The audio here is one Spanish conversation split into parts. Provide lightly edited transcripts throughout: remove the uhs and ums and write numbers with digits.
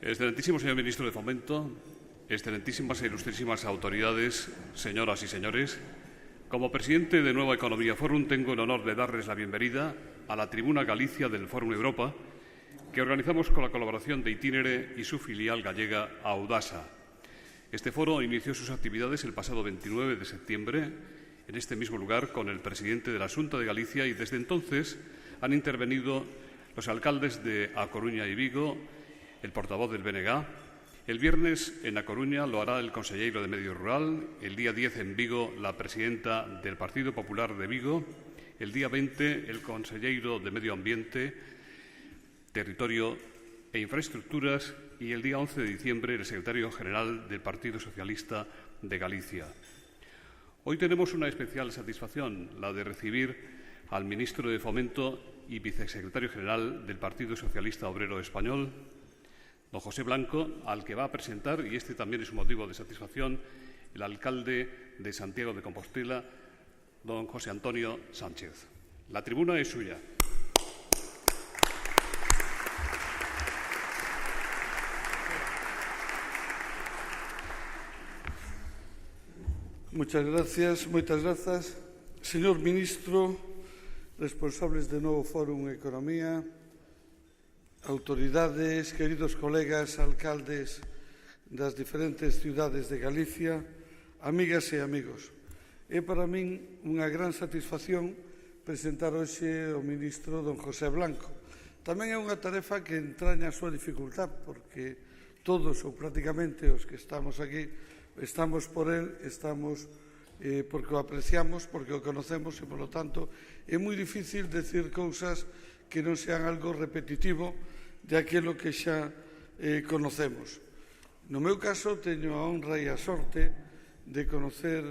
Excelentísimo señor Ministro de Fomento, excelentísimas e ilustrísimas autoridades, señoras y señores, como presidente de Nueva Economía Forum tengo el honor de darles la bienvenida a la Tribuna Galicia del Fórum Europa, que organizamos con la colaboración de Itinere y su filial gallega Audasa. Este foro inició sus actividades el pasado 29 de septiembre en este mismo lugar con el presidente de la Xunta de Galicia y desde entonces han intervenido los alcaldes de A Coruña y Vigo, el portavoz del BNG. El viernes en A Coruña lo hará el conselleiro de Medio Rural, el día 10 en Vigo la presidenta del Partido Popular de Vigo, el día 20 el conselleiro de Medio Ambiente, Territorio e Infraestructuras y el día 11 de diciembre el secretario general del Partido Socialista de Galicia. Hoy tenemos una especial satisfacción, la de recibir al ministro de Fomento y vicesecretario general del Partido Socialista Obrero Español, don José Blanco, al que va a presentar, y este también es un motivo de satisfacción, el alcalde de Santiago de Compostela, don José Antonio Sánchez. La tribuna es suya. Muchas grazas. Señor Ministro, responsables de Novo Fórum Economía, autoridades, queridos colegas, alcaldes das diferentes cidades de Galicia, amigas e amigos. É para min unha gran satisfacción presentar hoxe o ministro don José Blanco. Tamén é unha tarefa que entraña a súa dificultad, porque todos ou prácticamente os que estamos aquí estamos por él, estamos porque o apreciamos, porque o conocemos e, polo tanto, é moi difícil decir cousas que non sean algo repetitivo de aquilo que xa conocemos. No meu caso, teño a honra e a sorte de conocer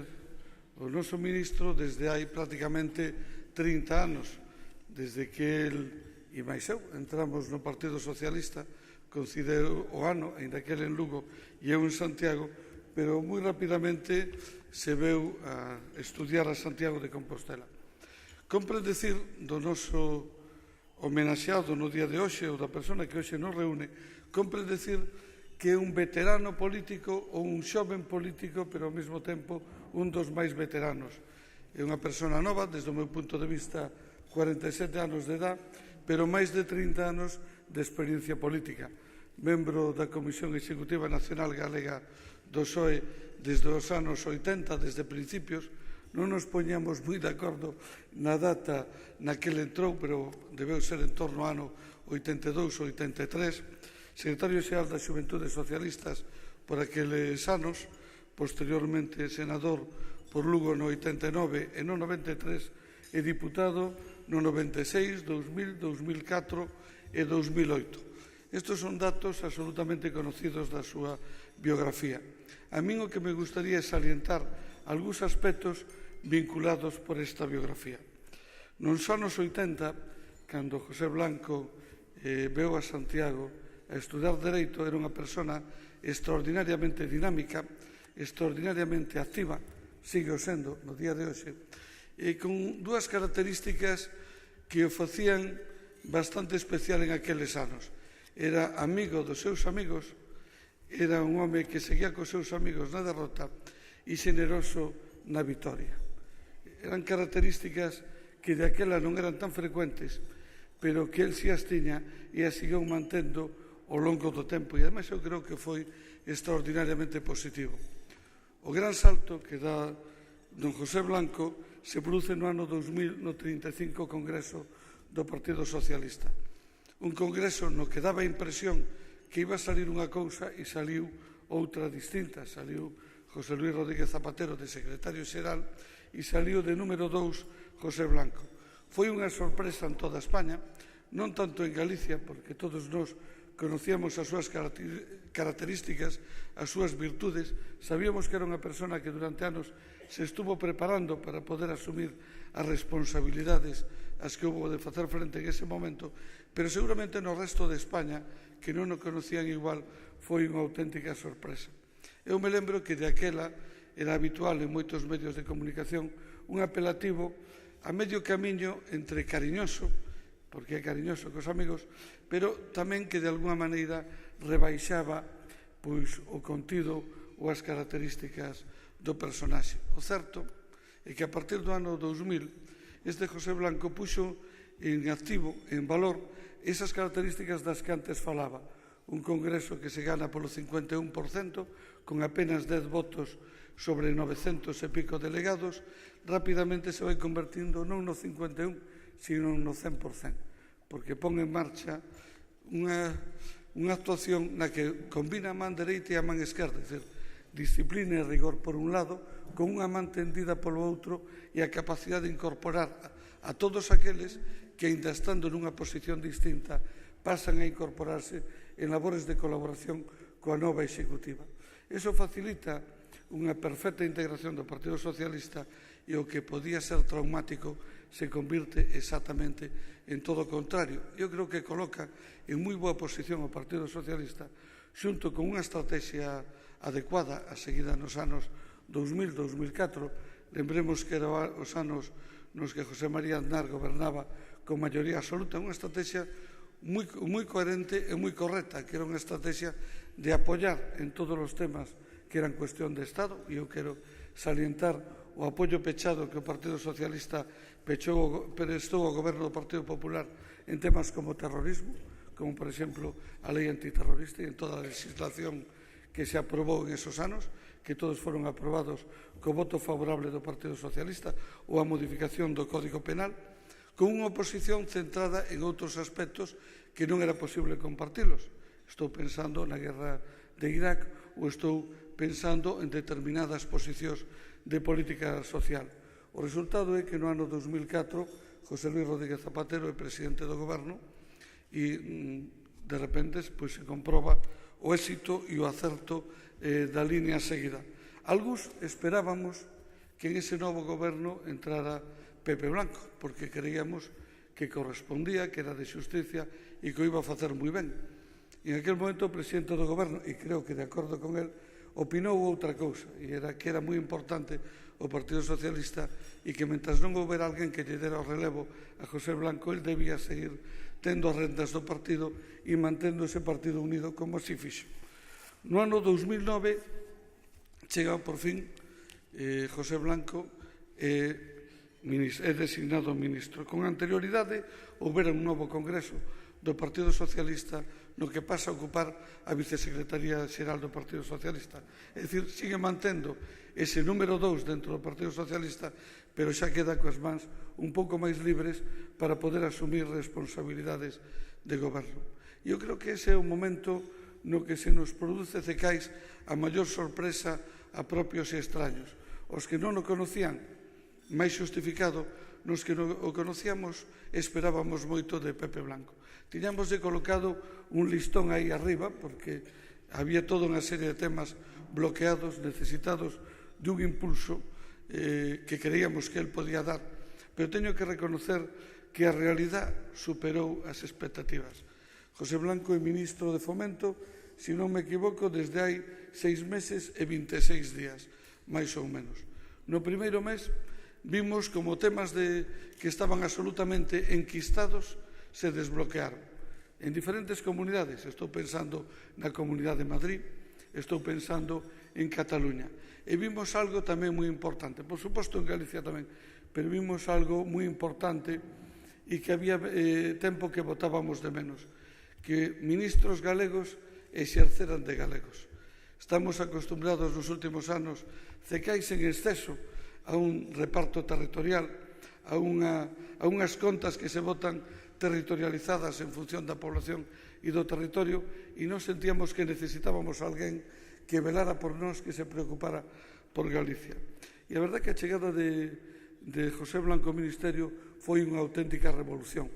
o noso ministro desde hai prácticamente 30 anos, desde que el e máis eu entramos no Partido Socialista, coincideu o ano, ainda que el en Lugo e eu en Santiago, pero moi rapidamente se veu a estudiar a Santiago de Compostela. Compre decir do noso homenaxeado no día de hoxe ou da persona que hoxe nos reúne, compre decir que é un veterano político ou un xoven político, pero ao mesmo tempo un dos máis veteranos. É unha persona nova, desde o meu punto de vista, 47 anos de edad, pero máis de 30 anos de experiencia política. Membro da Comisión Executiva Nacional Galega do PSOE desde os anos 80, desde principios. Non nos poñamos moi de acordo na data na que ele entrou, pero debeu ser en torno ao ano 82 ou 83. Secretario xeral das Xuventudes Socialistas por aqueles anos, posteriormente senador por Lugo no 89 e no 93 e diputado no 96, 2000, 2004 e 2008. Estes son datos absolutamente conocidos da súa biografía. A min o que me gustaría é salientar algúns aspectos vinculados por esta biografía. Nos anos 80, cando José Blanco veu a Santiago a estudar Dereito, era unha persona extraordinariamente dinámica, extraordinariamente activa, sigue o sendo no día de hoxe, e con dúas características que o facían bastante especial en aqueles anos. Era amigo dos seus amigos, era un home que seguía cos seus amigos na derrota e xeneroso na vitoria. Eran características que de aquela non eran tan frecuentes, pero que el si as tiña e as sigueu mantendo ao longo do tempo. E, ademais, eu creo que foi extraordinariamente positivo. O gran salto que dá don José Blanco se produce no ano 2000 no 35 Congreso do Partido Socialista. Un congreso no que daba a impresión que iba a salir unha cousa e saliu outra distinta. Saliu José Luis Rodríguez Zapatero de secretario xeral e saliu de número 2 José Blanco. Foi unha sorpresa en toda España, non tanto en Galicia, porque todos nós conocíamos as súas características, as súas virtudes, sabíamos que era unha persona que durante anos se estuvo preparando para poder asumir as responsabilidades as que houve de facer frente en ese momento, pero seguramente no resto de España, que non o conocían igual, foi unha auténtica sorpresa. Eu me lembro que de aquela era habitual en moitos medios de comunicación un apelativo a medio camiño entre cariñoso, porque é cariñoso cos amigos, pero tamén que de alguna maneira rebaixaba pois, o contido ou as características do personaxe. O certo é que a partir do ano 2000 este José Blanco puxo en activo, en valor, esas características das que antes falaba. Un congreso que se gana polo 51%, con apenas 10 votos sobre 900 e pico delegados, rapidamente se vai convertindo non no 51%, sino no 100%, porque pon en marcha unha actuación na que combina a man dereita e a man esquerda, é dicir, disciplina e rigor por un lado, con unha man tendida polo outro e a capacidade de incorporar a todos aqueles que, ainda estando nunha posición distinta, pasan a incorporarse en labores de colaboración coa nova executiva. Iso facilita unha perfecta integración do Partido Socialista e o que podía ser traumático se convirte exactamente en todo o contrario. Eu creo que coloca en moi boa posición o Partido Socialista xunto con unha estrategia adecuada a seguida nos anos 2000-2004. Lembremos que eran os anos nos que José María Aznar gobernaba con maioría absoluta, unha estrategia moi coherente e moi correcta, que era unha estrategia de apoiar en todos os temas que eran cuestión de Estado, e eu quero salientar o apoio pechado que o Partido Socialista prestou ao goberno do Partido Popular en temas como terrorismo, como, por exemplo, a lei antiterrorista e en toda a legislación que se aprobou en esos anos, que todos foron aprobados co voto favorable do Partido Socialista, ou a modificación do Código Penal, con unha oposición centrada en outros aspectos que non era posible compartilos. Estou pensando na guerra de Irak ou estou pensando en determinadas posicións de política social. O resultado é que no ano 2004 José Luis Rodríguez Zapatero é presidente do goberno e de repente se comproba o éxito e o acerto da línea seguida. Algúns esperábamos que en ese novo goberno entrara Pepe Blanco, porque creíamos que correspondía, que era de xusticia e que o iba a facer moi ben. E en aquel momento o presidente do goberno, e creo que de acordo con él, opinou outra cousa, e era que era moi importante o Partido Socialista e que, mentras non houbera alguén que lle dera o relevo a José Blanco, el debía seguir tendo as rendas do partido e mantendo ese partido unido como así fixo. No ano 2009 chega por fin José Blanco é designado ministro. Con anterioridade houbera un novo congreso do Partido Socialista no que pasa a ocupar a vicesecretaría xeral do Partido Socialista. É dicir, sigue mantendo ese número 2 dentro do Partido Socialista, pero xa queda coas mans un pouco máis libres para poder asumir responsabilidades de goberno. Eu creo que ese é o momento no que se nos produce cecais a maior sorpresa a propios e extraños. Os que non o conocían, máis xustificado, nos que non o conocíamos esperábamos moito de Pepe Blanco. Tiñamos colocado un listón aí arriba, porque había toda unha serie de temas bloqueados, necesitados de un impulso que creíamos que él podía dar. Pero teño que reconocer que a realidade superou as expectativas. José Blanco é ministro de Fomento, se non me equivoco, desde hai 6 meses e 26 días, máis ou menos. No primeiro mes vimos como temas que estaban absolutamente enquistados se desbloquearon en diferentes comunidades. Estou pensando na Comunidade de Madrid, estou pensando en Cataluña. E vimos algo tamén moi importante, por suposto en Galicia tamén, pero vimos algo moi importante e que había tempo que botábamos de menos, que ministros galegos exerceran de galegos. Estamos acostumbrados nos últimos anos cecais en exceso a un reparto territorial, a unhas contas que se votan territorializadas en función da población e do territorio, e non sentíamos que necesitábamos alguén que velara por nós, que se preocupara por Galicia. E a verdade que a chegada de José Blanco ao Ministerio foi unha auténtica revolución.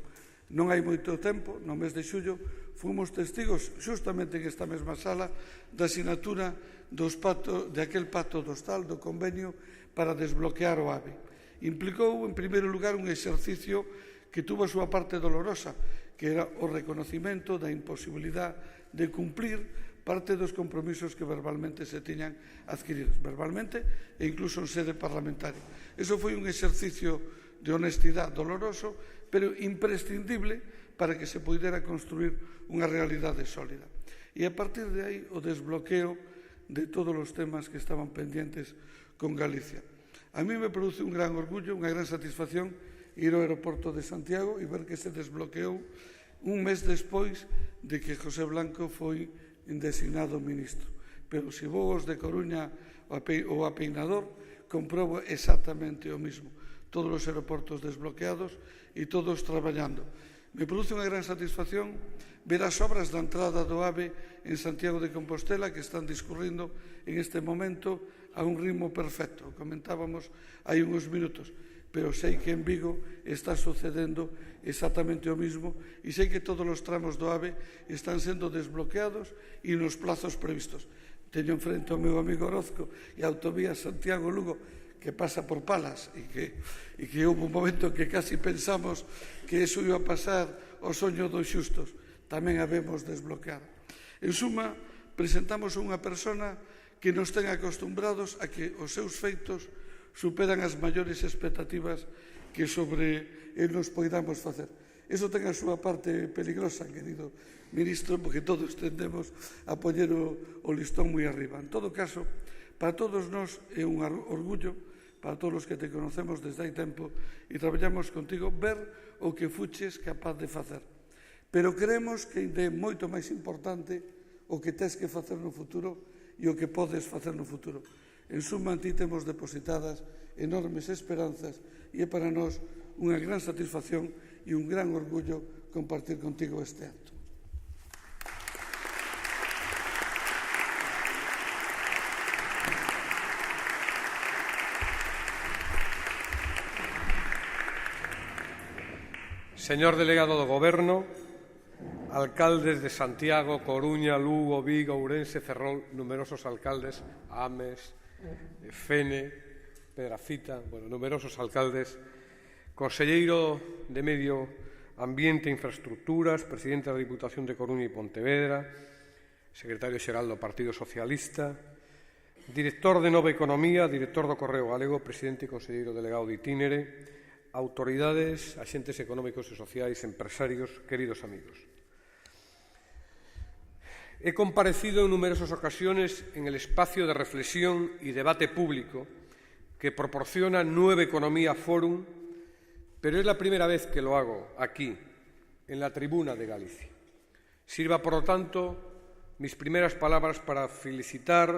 Non hai moito tempo, no mes de xullo, fomos testigos, xustamente en esta mesma sala, da sinatura de aquel pacto do Hostal, do convenio, para desbloquear o AVE. Implicou, en primeiro lugar, un exercicio que tuvo a súa parte dolorosa, que era o reconocimento da imposibilidade de cumplir parte dos compromisos que verbalmente se tiñan adquiridos, verbalmente e incluso en sede parlamentaria. Eso foi un exercicio de honestidade doloroso, pero imprescindible para que se poidera construir unha realidade sólida. E a partir de aí o desbloqueo de todos os temas que estaban pendientes con Galicia. A mí me produce un gran orgullo, unha gran satisfacción ir ao aeroporto de Santiago e ver que se desbloqueou un mes despois de que José Blanco foi designado ministro. Pero se vou aos de Coruña ou a Peinador, comprobo exactamente o mismo. Todos os aeroportos desbloqueados e todos traballando. Me produce unha gran satisfacción ver as obras da entrada do AVE en Santiago de Compostela que están discurrindo en este momento a un ritmo perfecto. Comentábamos hai uns minutos, pero sei que en Vigo está sucedendo exactamente o mismo e sei que todos os tramos do AVE están sendo desbloqueados e nos plazos previstos. Teño enfrente ao meu amigo Orozco e a autovía Santiago-Lugo que pasa por Palas e que houve un momento que casi pensamos que iso iba a pasar ao soño dos xustos. Tamén a vemos desbloqueada. En suma, presentamos unha persona que nos ten acostumbrados a que os seus feitos superan as maiores expectativas que sobre el nos poidamos facer. Iso ten a súa parte peligrosa, querido ministro, porque todos tendemos a poñer o listón moi arriba. En todo caso, para todos nós é un orgullo, para todos os que te conocemos desde hai tempo e traballamos contigo, ver o que fuches capaz de facer. Pero creemos que é moito máis importante o que tes que facer no futuro e o que podes facer no futuro. En suma, en ti temos depositadas enormes esperanzas e é para nós unha gran satisfacción e un gran orgullo compartir contigo este acto. Señor delegado do Goberno, alcaldes de Santiago, Coruña, Lugo, Vigo, Ourense, Ferrol, numerosos alcaldes, Ames, Fene, Pedrafita, numerosos alcaldes, conselleiro de Medio Ambiente e Infraestructuras, presidente da Diputación de Coruña e Pontevedra, secretario xeral do Partido Socialista, director de Nova Economía, director do Correo Galego, presidente e conselleiro delegado de Itínere, autoridades, axentes económicos e sociais, empresarios, queridos amigos. He comparecido en numerosas ocasiones en el espacio de reflexión y debate público que proporciona Nueva Economía Forum, pero es la primera vez que lo hago aquí, en la tribuna de Galicia. Sirva, por lo tanto, mis primeras palabras para felicitar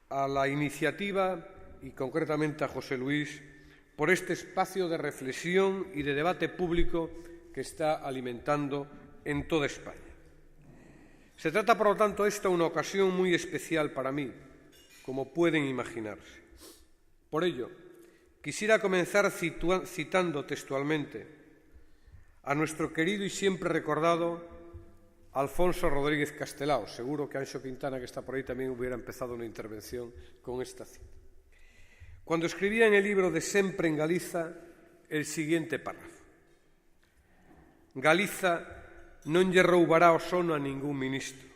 a la iniciativa y concretamente a José Luis por este espacio de reflexión y de debate público que está alimentando en toda España. Se trata, por lo tanto, esta una ocasión muy especial para mí, como pueden imaginarse. Por ello, quisiera comenzar citando textualmente a nuestro querido y siempre recordado Alfonso Rodríguez Castelao. Seguro que Anxo Quintana, que está por ahí, también hubiera empezado una intervención con esta cita. Cuando escribía en el libro de Sempre en Galiza el siguiente párrafo: Galiza non lle roubará o sono a ningún ministro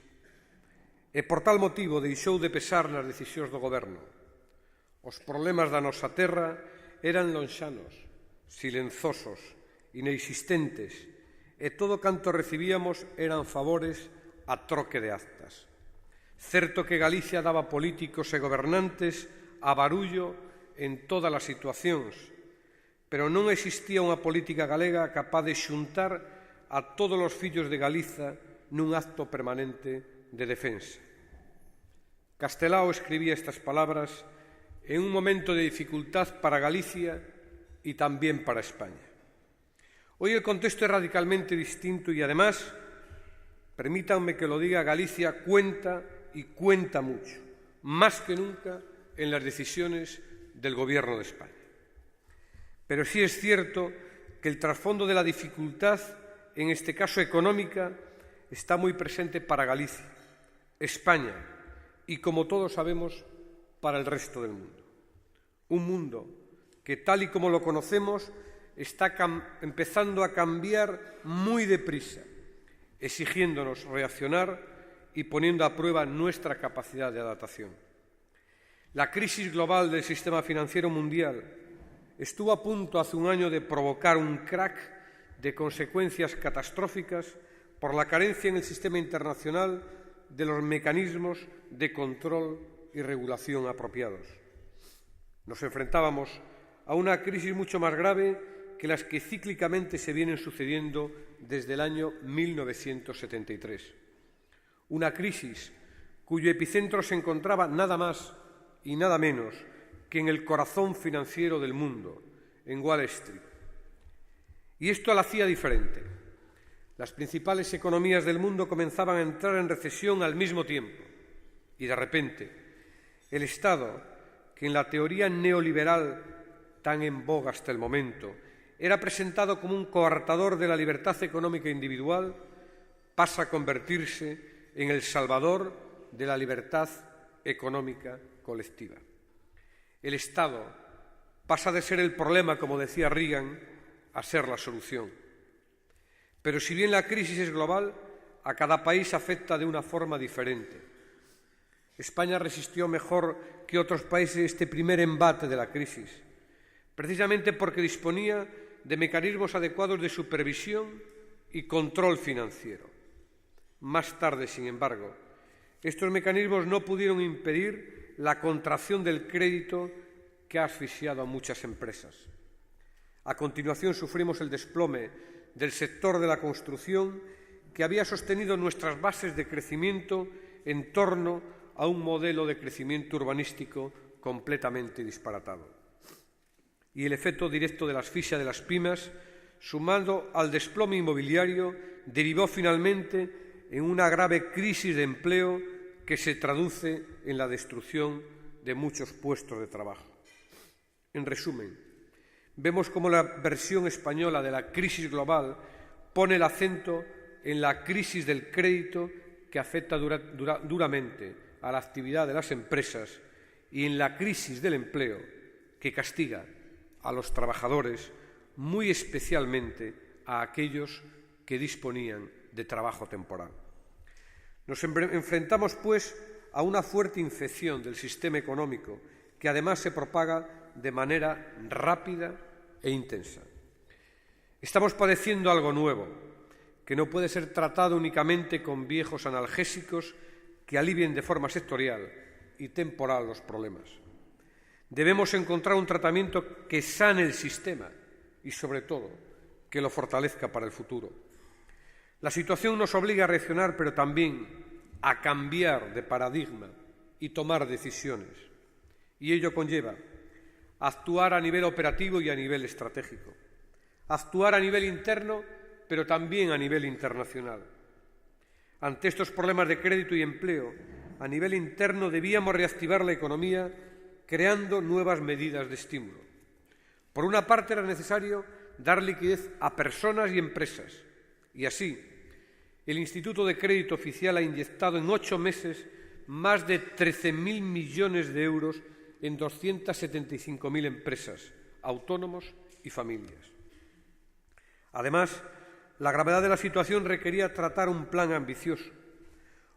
e por tal motivo deixou de pesar nas decisións do goberno. Os problemas da nosa terra eran lonxanos, silenzosos, inexistentes e todo canto recibíamos eran favores a troque de actas. Certo que Galicia daba políticos e gobernantes a barullo en todas as situacións, pero non existía unha política galega capaz de xuntar a todos os fillos de Galiza nun acto permanente de defensa. Castelao escribía estas palabras en un momento de dificultad para Galicia y también para España. Hoy el contexto es radicalmente distinto y además, permítanme que lo diga, Galicia cuenta y cuenta mucho, más que nunca en las decisiones del Gobierno de España. Pero sí es cierto que el trasfondo de la dificultad, en este caso económica, está muy presente para Galicia, España y, como todos sabemos, para el resto del mundo. Un mundo que, tal y como lo conocemos, está empezando a cambiar muy deprisa, exigiéndonos reaccionar y poniendo a prueba nuestra capacidad de adaptación. La crisis global del sistema financiero mundial estuvo a punto hace un año de provocar un crack de consecuencias catastróficas por la carencia en el sistema internacional de los mecanismos de control y regulación apropiados. Nos enfrentábamos a una crisis mucho más grave que las que cíclicamente se vienen sucediendo desde el año 1973. Una crisis cuyo epicentro se encontraba nada más y nada menos que en el corazón financiero del mundo, en Wall Street. Y esto la hacía diferente. Las principales economías del mundo comenzaban a entrar en recesión al mismo tiempo. Y de repente, el Estado, que en la teoría neoliberal tan en boga hasta el momento era presentado como un coartador de la libertad económica individual, pasa a convertirse en el salvador de la libertad económica colectiva. El Estado pasa de ser el problema, como decía Reagan, a ser la solución. Pero si bien la crisis es global, a cada país afecta de una forma diferente. España resistió mejor que otros países este primer embate de la crisis, precisamente porque disponía de mecanismos adecuados de supervisión y control financiero. Más tarde, sin embargo, estos mecanismos no pudieron impedir la contracción del crédito que ha asfixiado a muchas empresas. A continuación sufrimos el desplome del sector de la construcción que había sostenido nuestras bases de crecimiento en torno a un modelo de crecimiento urbanístico completamente disparatado. Y el efecto directo de la asfixia de las pymes, sumado al desplome inmobiliario, derivó finalmente en una grave crisis de empleo que se traduce en la destrucción de muchos puestos de trabajo. En resumen, vemos cómo la versión española de la crisis global pone el acento en la crisis del crédito que afecta duramente a la actividad de las empresas y en la crisis del empleo que castiga a los trabajadores, muy especialmente a aquellos que disponían de trabajo temporal. Nos enfrentamos, pues, a una fuerte infección del sistema económico que además se propaga de manera rápida e intensa. Estamos padeciendo algo nuevo, que no puede ser tratado únicamente con viejos analgésicos que alivien de forma sectorial y temporal los problemas. Debemos encontrar un tratamiento que sane el sistema y, sobre todo, que lo fortalezca para el futuro. La situación nos obliga a reaccionar, pero también a cambiar de paradigma y tomar decisiones. Y ello conlleva actuar a nivel operativo y a nivel estratégico. Actuar a nivel interno, pero también a nivel internacional. Ante estos problemas de crédito y empleo, a nivel interno debíamos reactivar la economía creando nuevas medidas de estímulo. Por una parte, era necesario dar liquidez a personas y empresas, y así el Instituto de Crédito Oficial ha inyectado en 8 meses más de 13.000 millones de euros en 275.000 empresas, autónomos y familias. Además, la gravedad de la situación requería tratar un plan ambicioso,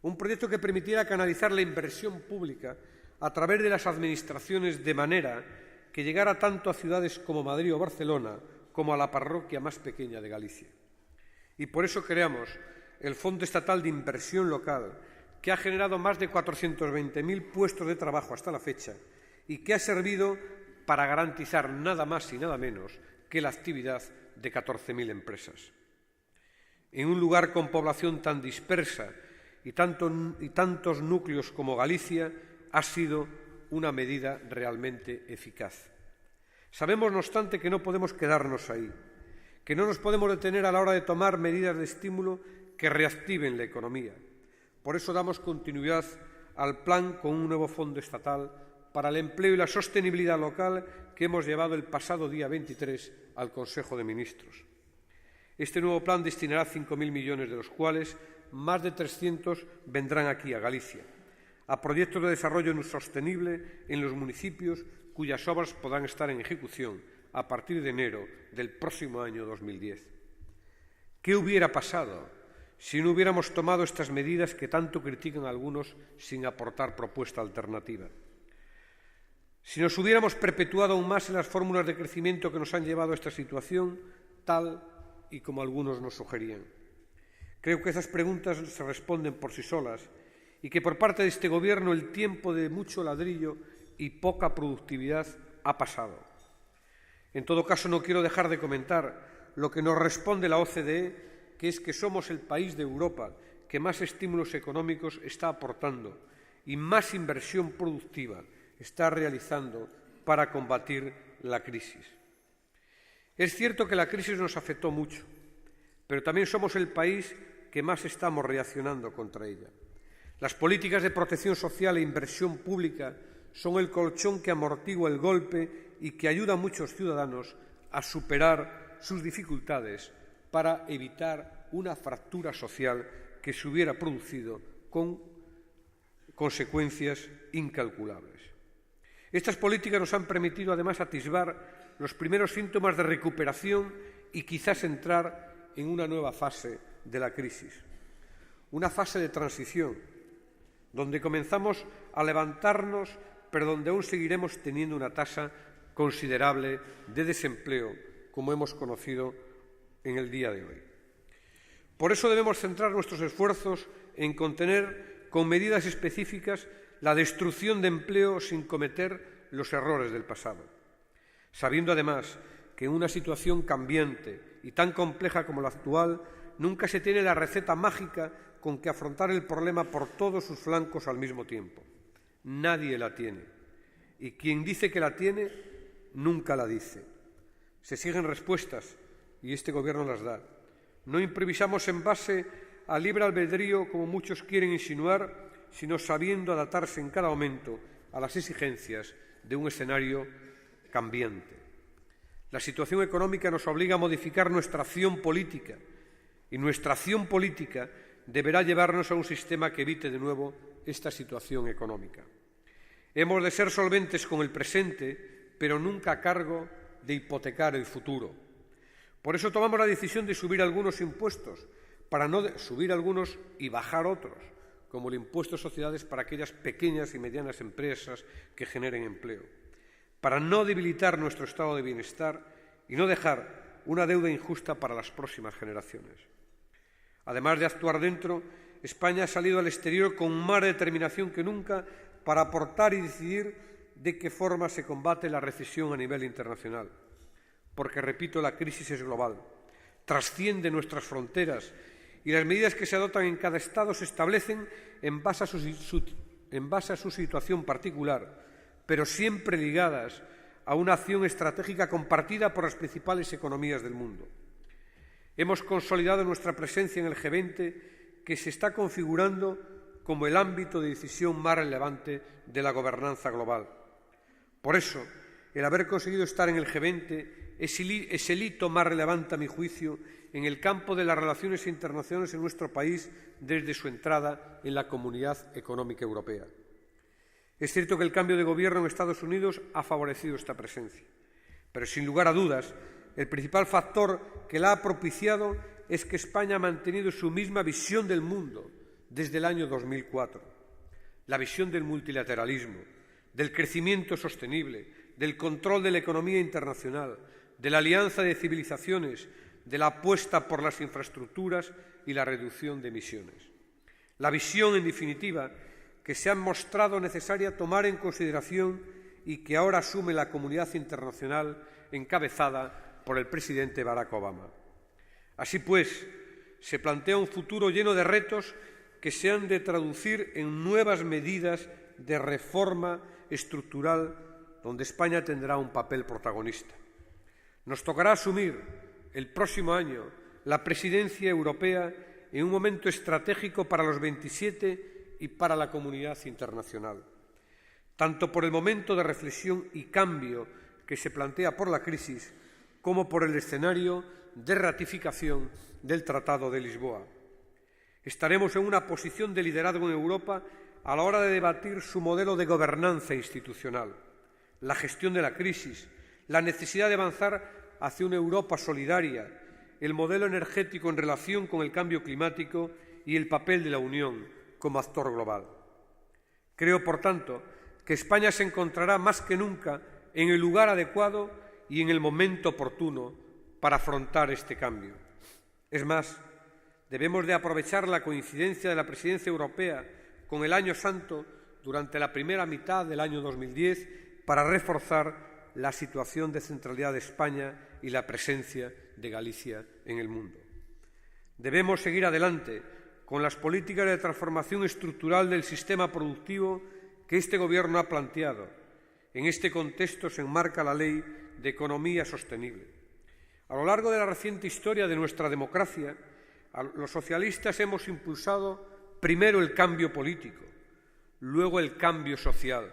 un proyecto que permitiera canalizar la inversión pública a través de las administraciones de manera que llegara tanto a ciudades como Madrid o Barcelona como a la parroquia más pequeña de Galicia. Y por eso creamos el Fondo Estatal de Inversión Local, que ha generado más de 420.000 puestos de trabajo hasta la fecha y que ha servido para garantizar nada más y nada menos que la actividad de 14.000 empresas. En un lugar con población tan dispersa y tantos núcleos como Galicia, ha sido una medida realmente eficaz. Sabemos, no obstante, que no podemos quedarnos ahí, que no nos podemos detener a la hora de tomar medidas de estímulo que reactiven la economía. Por eso damos continuidad al plan con un nuevo fondo estatal para el empleo y la sostenibilidad local que hemos llevado el pasado día 23 al Consejo de Ministros. Este nuevo plan destinará 5.000 millones, de los cuales más de 300 vendrán aquí, a Galicia, a proyectos de desarrollo sostenible en los municipios cuyas obras podrán estar en ejecución a partir de enero del próximo año 2010. ¿Qué hubiera pasado si no hubiéramos tomado estas medidas que tanto critican algunos sin aportar propuesta alternativa? Si nos hubiéramos perpetuado aún más en las fórmulas de crecimiento que nos han llevado a esta situación, tal y como algunos nos sugerían. Creo que esas preguntas se responden por sí solas y que por parte de este Gobierno el tiempo de mucho ladrillo y poca productividad ha pasado. En todo caso, no quiero dejar de comentar lo que nos responde la OCDE, que es que somos el país de Europa que más estímulos económicos está aportando y más inversión productiva está realizando para combatir la crisis. Es cierto que la crisis nos afectó mucho, pero también somos el país que más estamos reaccionando contra ella. Las políticas de protección social e inversión pública son el colchón que amortigua el golpe y que ayuda a muchos ciudadanos a superar sus dificultades para evitar una fractura social que se hubiera producido con consecuencias incalculables. Estas políticas nos han permitido además atisbar los primeros síntomas de recuperación y quizás entrar en una nueva fase de la crisis, una fase de transición, donde comenzamos a levantarnos, pero donde aún seguiremos teniendo una tasa considerable de desempleo, como hemos conocido en el día de hoy. Por eso debemos centrar nuestros esfuerzos en contener con medidas específicas la destrucción de empleo sin cometer los errores del pasado, sabiendo además que en una situación cambiante y tan compleja como la actual nunca se tiene la receta mágica con que afrontar el problema por todos sus flancos al mismo tiempo. Nadie la tiene. Y quien dice que la tiene, nunca la dice. Se siguen respuestas y este Gobierno las da. No improvisamos en base al libre albedrío, como muchos quieren insinuar, sino sabiendo adaptarse en cada momento a las exigencias de un escenario cambiante. La situación económica nos obliga a modificar nuestra acción política y nuestra acción política deberá llevarnos a un sistema que evite de nuevo esta situación económica. Hemos de ser solventes con el presente, pero nunca a cargo de hipotecar el futuro. Por eso tomamos la decisión de subir algunos impuestos, para no subir algunos y bajar otros, como el impuesto de sociedades para aquellas pequeñas y medianas empresas que generen empleo, para no debilitar nuestro estado de bienestar y no dejar una deuda injusta para las próximas generaciones. Además de actuar dentro, España ha salido al exterior con más determinación que nunca para aportar y decidir de qué forma se combate la recesión a nivel internacional. Porque, repito, la crisis es global, trasciende nuestras fronteras y las medidas que se adoptan en cada Estado se establecen en base a su situación particular, pero siempre ligadas a una acción estratégica compartida por las principales economías del mundo. Hemos consolidado nuestra presencia en el G20, que se está configurando como el ámbito de decisión más relevante de la gobernanza global. Por eso, el haber conseguido estar en el G20 es el hito más relevante, a mi juicio, en el campo de las relaciones internacionales en nuestro país desde su entrada en la Comunidad Económica Europea. Es cierto que el cambio de gobierno en Estados Unidos ha favorecido esta presencia, pero sin lugar a dudas, el principal factor que la ha propiciado es que España ha mantenido su misma visión del mundo desde el año 2004, la visión del multilateralismo, del crecimiento sostenible, del control de la economía internacional, de la alianza de civilizaciones, de la apuesta por las infraestructuras y la reducción de emisiones. La visión, en definitiva, que se ha mostrado necesaria tomar en consideración y que ahora asume la comunidad internacional encabezada por el presidente Barack Obama. Así pues, se plantea un futuro lleno de retos que se han de traducir en nuevas medidas de reforma estructural donde España tendrá un papel protagonista. Nos tocará asumir el próximo año la presidencia europea en un momento estratégico para los 27 y para la comunidad internacional, tanto por el momento de reflexión y cambio que se plantea por la crisis, como por el escenario de ratificación del Tratado de Lisboa. Estaremos en una posición de liderazgo en Europa a la hora de debatir su modelo de gobernanza institucional, la gestión de la crisis, la necesidad de avanzar hacia una Europa solidaria, el modelo energético en relación con el cambio climático y el papel de la Unión como actor global. Creo, por tanto, que España se encontrará más que nunca en el lugar adecuado y en el momento oportuno para afrontar este cambio. Es más, Debemos de aprovechar la coincidencia de la presidencia europea con el Año Santo durante la primera mitad del año 2010 para reforzar la situación de centralidad de España y la presencia de Galicia en el mundo. Debemos seguir adelante con las políticas de transformación estructural del sistema productivo que este Gobierno ha planteado. En este contexto se enmarca la Ley de Economía Sostenible. A lo largo de la reciente historia de nuestra democracia, los socialistas hemos impulsado primero el cambio político, luego el cambio social,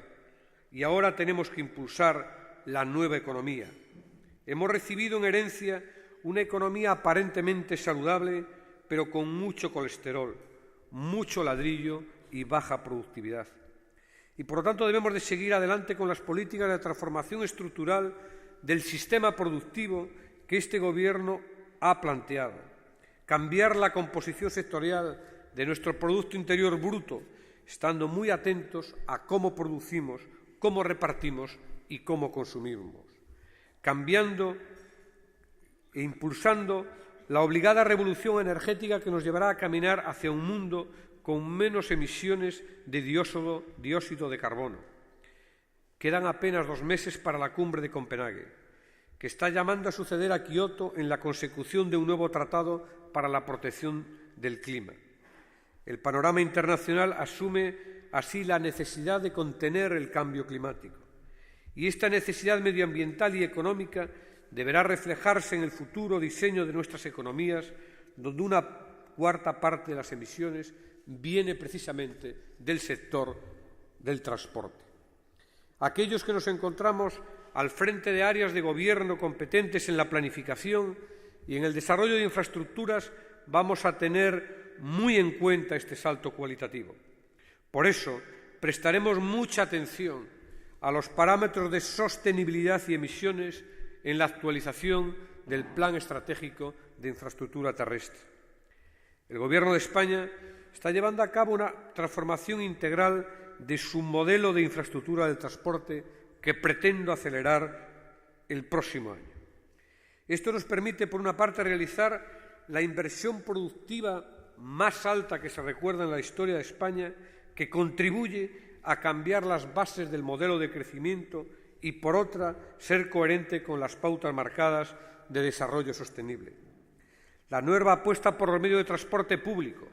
y ahora tenemos que impulsar la nueva economía. Hemos recibido en herencia una economía aparentemente saludable, pero con mucho colesterol, mucho ladrillo y baja productividad. Y por lo tanto debemos de seguir adelante con las políticas de transformación estructural del sistema productivo que este Gobierno ha planteado. Cambiar la composición sectorial de nuestro Producto Interior Bruto, estando muy atentos a cómo producimos, cómo repartimos y cómo consumimos. Cambiando e impulsando la obligada revolución energética que nos llevará a caminar hacia un mundo con menos emisiones de dióxido de carbono. Quedan apenas 2 meses para la cumbre de Copenhague, que está llamando a suceder a Kioto en la consecución de un nuevo tratado para la protección del clima. El panorama internacional asume así la necesidad de contener el cambio climático. Y esta necesidad medioambiental y económica deberá reflejarse en el futuro diseño de nuestras economías, donde una cuarta parte de las emisiones viene precisamente del sector del transporte. Aquellos que nos encontramos al frente de áreas de gobierno competentes en la planificación y en el desarrollo de infraestructuras vamos a tener muy en cuenta este salto cualitativo. Por eso, prestaremos mucha atención a los parámetros de sostenibilidad y emisiones en la actualización del Plan Estratégico de Infraestructura Terrestre. El Gobierno de España está llevando a cabo una transformación integral de su modelo de infraestructura del transporte que pretendo acelerar el próximo año. Esto nos permite, por una parte, realizar la inversión productiva más alta que se recuerda en la historia de España, que contribuye a cambiar las bases del modelo de crecimiento y, por otra, ser coherente con las pautas marcadas de desarrollo sostenible. La nueva apuesta por los medios de transporte público,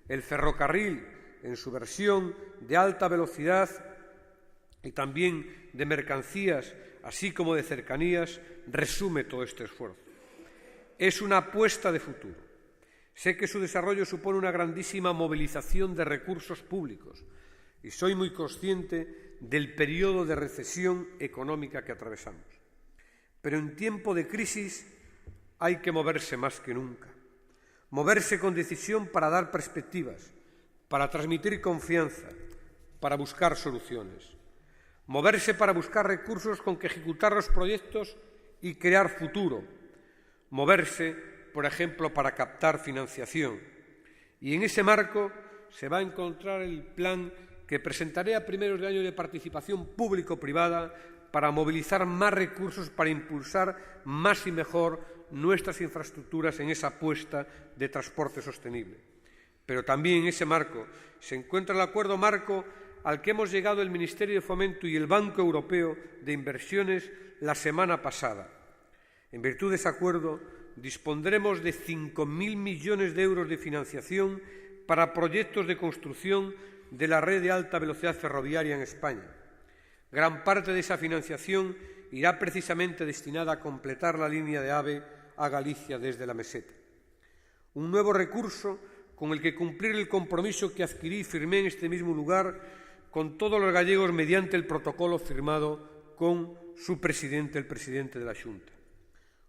el ferrocarril en su versión de alta velocidad y también de mercancías, así como de cercanías, resume todo este esfuerzo. Es una apuesta de futuro. Sé que su desarrollo supone una grandísima movilización de recursos públicos y soy muy consciente del periodo de recesión económica que atravesamos. Pero en tiempo de crisis hay que moverse más que nunca. Moverse con decisión para dar perspectivas, para transmitir confianza, para buscar soluciones. Moverse para buscar recursos con que ejecutar los proyectos y crear futuro. Moverse, por ejemplo, para captar financiación. Y en ese marco se va a encontrar el plan que presentaré a primeros de año de participación público-privada para movilizar más recursos para impulsar más y mejor nuestras infraestructuras en esa apuesta de transporte sostenible. Pero también en ese marco se encuentra el acuerdo marco al que hemos llegado el Ministerio de Fomento y el Banco Europeo de Inversiones la semana pasada. En virtud de ese acuerdo, dispondremos de 5.000 millones de euros de financiación para proyectos de construcción de la red de alta velocidad ferroviaria en España. Gran parte de esa financiación irá precisamente destinada a completar la línea de AVE a Galicia desde la meseta. Un nuevo recurso con el que cumplir el compromiso que adquirí y firmé en este mismo lugar con todos los gallegos mediante el protocolo firmado con su presidente, el presidente de la Xunta.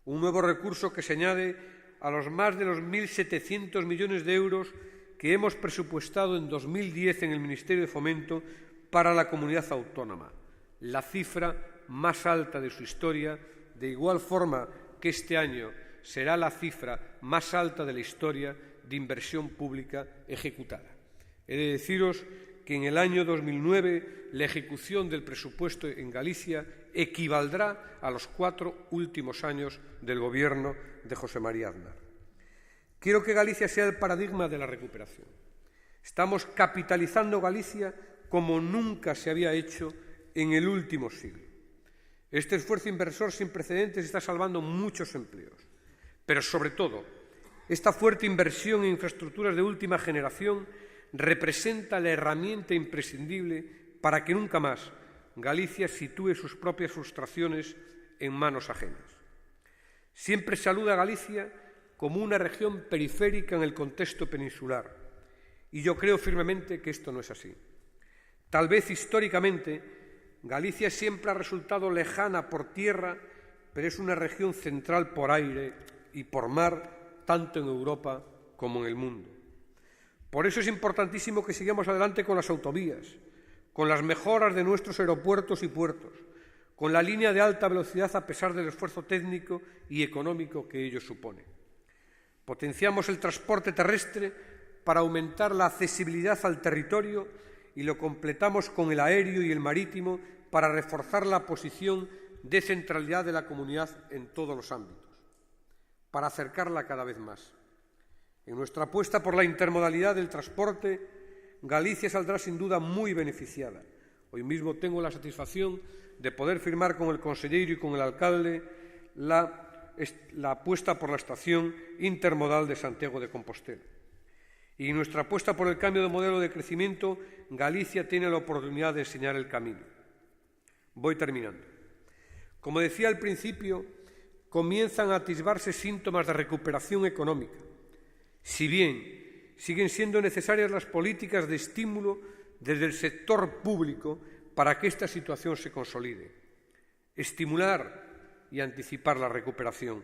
Un nuevo recurso que se añade a los más de los 1.700 millones de euros que hemos presupuestado en 2010 en el Ministerio de Fomento para la comunidad autónoma, la cifra más alta de su historia, de igual forma que este año será la cifra más alta de la historia de inversión pública ejecutada. He de deciros que en el año 2009 la ejecución del presupuesto en Galicia equivaldrá a los 4 últimos años del Gobierno de José María Aznar. Quiero que Galicia sea el paradigma de la recuperación. Estamos capitalizando Galicia como nunca se había hecho en el último siglo. Este esfuerzo inversor sin precedentes está salvando muchos empleos, pero sobre todo, esta fuerte inversión en infraestructuras de última generación representa la herramienta imprescindible para que nunca más Galicia sitúe sus propias frustraciones en manos ajenas. Siempre se alude a Galicia como una región periférica en el contexto peninsular, y yo creo firmemente que esto no es así. Tal vez históricamente Galicia siempre ha resultado lejana por tierra, pero es una región central por aire y por mar, tanto en Europa como en el mundo. Por eso es importantísimo que sigamos adelante con las autovías, con las mejoras de nuestros aeropuertos y puertos, con la línea de alta velocidad a pesar del esfuerzo técnico y económico que ello supone. Potenciamos el transporte terrestre para aumentar la accesibilidad al territorio y lo completamos con el aéreo y el marítimo para reforzar la posición de centralidad de la comunidad en todos los ámbitos, para acercarla cada vez más. En nuestra apuesta por la intermodalidad del transporte, Galicia saldrá sin duda muy beneficiada. Hoy mismo tengo la satisfacción de poder firmar con el conselleiro y con el alcalde la apuesta por la estación intermodal de Santiago de Compostela. Y en nuestra apuesta por el cambio de modelo de crecimiento, Galicia tiene la oportunidad de enseñar el camino. Voy terminando. Como decía al principio, comienzan a atisbarse síntomas de recuperación económica. Si bien siguen siendo necesarias las políticas de estímulo desde el sector público para que esta situación se consolide. Estimular y anticipar la recuperación.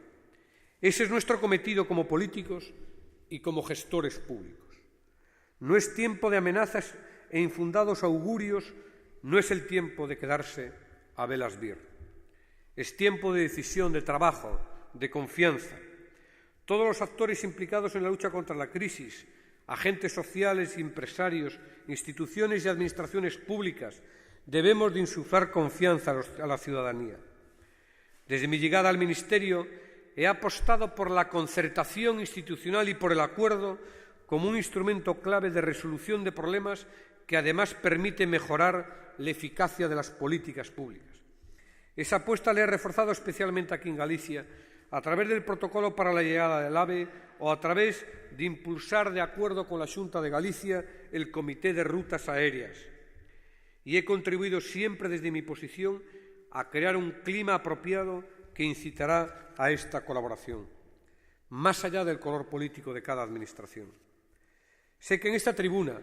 Ese es nuestro cometido como políticos y como gestores públicos. No es tiempo de amenazas e infundados augurios, no es el tiempo de quedarse a velas vir. Es tiempo de decisión, de trabajo, de confianza. Todos los actores implicados en la lucha contra la crisis, agentes sociales y empresarios, instituciones y administraciones públicas, debemos de insuflar confianza a la ciudadanía. Desde mi llegada al Ministerio he apostado por la concertación institucional y por el acuerdo como un instrumento clave de resolución de problemas que además permite mejorar la eficacia de las políticas públicas. Esa apuesta la he reforzado especialmente aquí en Galicia a través del protocolo para la llegada del AVE o a través de impulsar, de acuerdo con la Xunta de Galicia, el Comité de Rutas Aéreas. Y he contribuido siempre desde mi posición a crear un clima apropiado que incitará a esta colaboración, más allá del color político de cada administración. Sé que en esta tribuna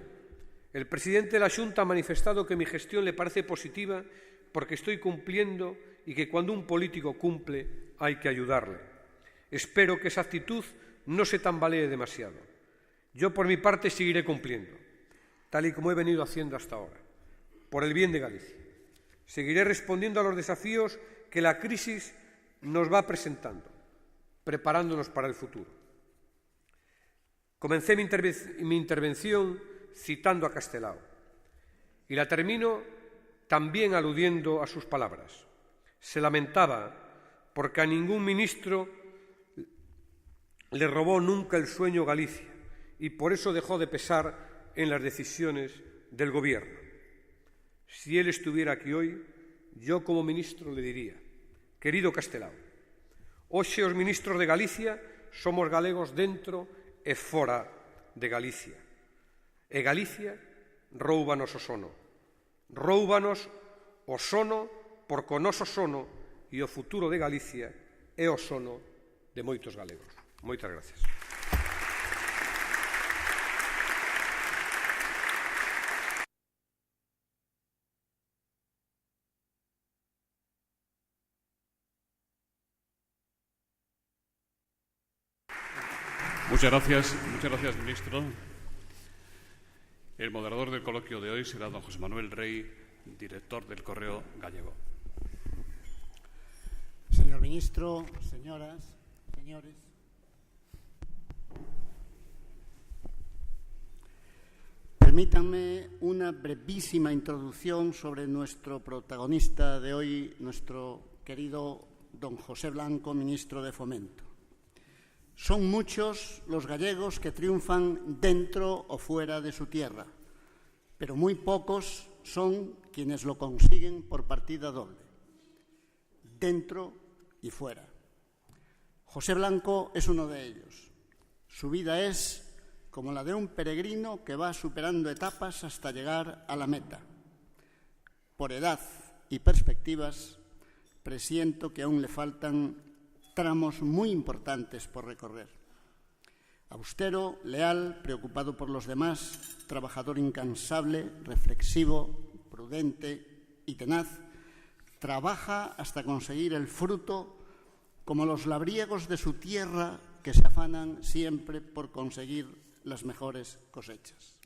el presidente de la Xunta ha manifestado que mi gestión le parece positiva porque estoy cumpliendo y que cuando un político cumple hay que ayudarle. Espero que esa actitud no se tambalee demasiado. Yo, por mi parte, seguiré cumpliendo, tal y como he venido haciendo hasta ahora, por el bien de Galicia. Seguiré respondiendo a los desafíos que la crisis nos va presentando, preparándonos para el futuro. Comencé mi intervención citando a Castelao y la termino también aludiendo a sus palabras. Se lamentaba porque a ningún ministro le robó nunca el sueño Galicia y por eso dejó de pesar en las decisiones del Gobierno. Si él estuviera aquí hoy, yo como ministro le diría: querido Castelao, hoxe os ministros de Galicia somos galegos dentro e fora de Galicia. E Galicia róubanos o sono. Róubanos o sono porque o noso sono e o futuro de Galicia é o sono de moitos galegos. Moitas gracias. Muchas gracias, ministro. El moderador del coloquio de hoy será don José Manuel Rey, director del Correo Gallego. Señor ministro, señoras, señores. Permítanme una brevísima introducción sobre nuestro protagonista de hoy, nuestro querido don José Blanco, ministro de Fomento. Son muchos los gallegos que triunfan dentro o fuera de su tierra, pero muy pocos son quienes lo consiguen por partida doble, dentro y fuera. José Blanco es uno de ellos. Su vida es como la de un peregrino que va superando etapas hasta llegar a la meta. Por edad y perspectivas, presiento que aún le faltan tramos muy importantes por recorrer. Austero, leal, preocupado por los demás, trabajador incansable, reflexivo, prudente y tenaz, trabaja hasta conseguir el fruto como los labriegos de su tierra que se afanan siempre por conseguir las mejores cosechas.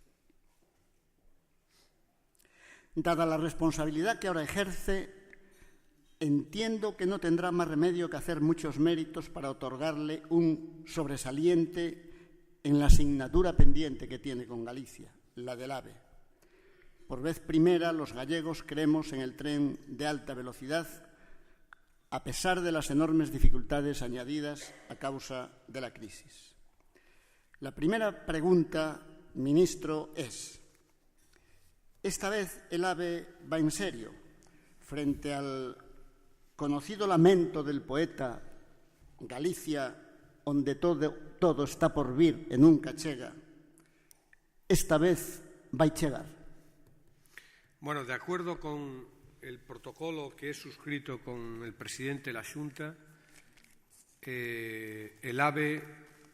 Dada la responsabilidad que ahora ejerce, entiendo que no tendrá más remedio que hacer muchos méritos para otorgarle un sobresaliente en la asignatura pendiente que tiene con Galicia, la del AVE. Por vez primera, los gallegos creemos en el tren de alta velocidad, a pesar de las enormes dificultades añadidas a causa de la crisis. La primera pregunta, ministro, es: ¿esta vez el AVE va en serio frente al conocido lamento del poeta Galicia, onde todo está por vir e nunca chega? Esta vez vai chegar. Bueno, de acuerdo con el protocolo que he suscrito con el presidente de la Xunta, el AVE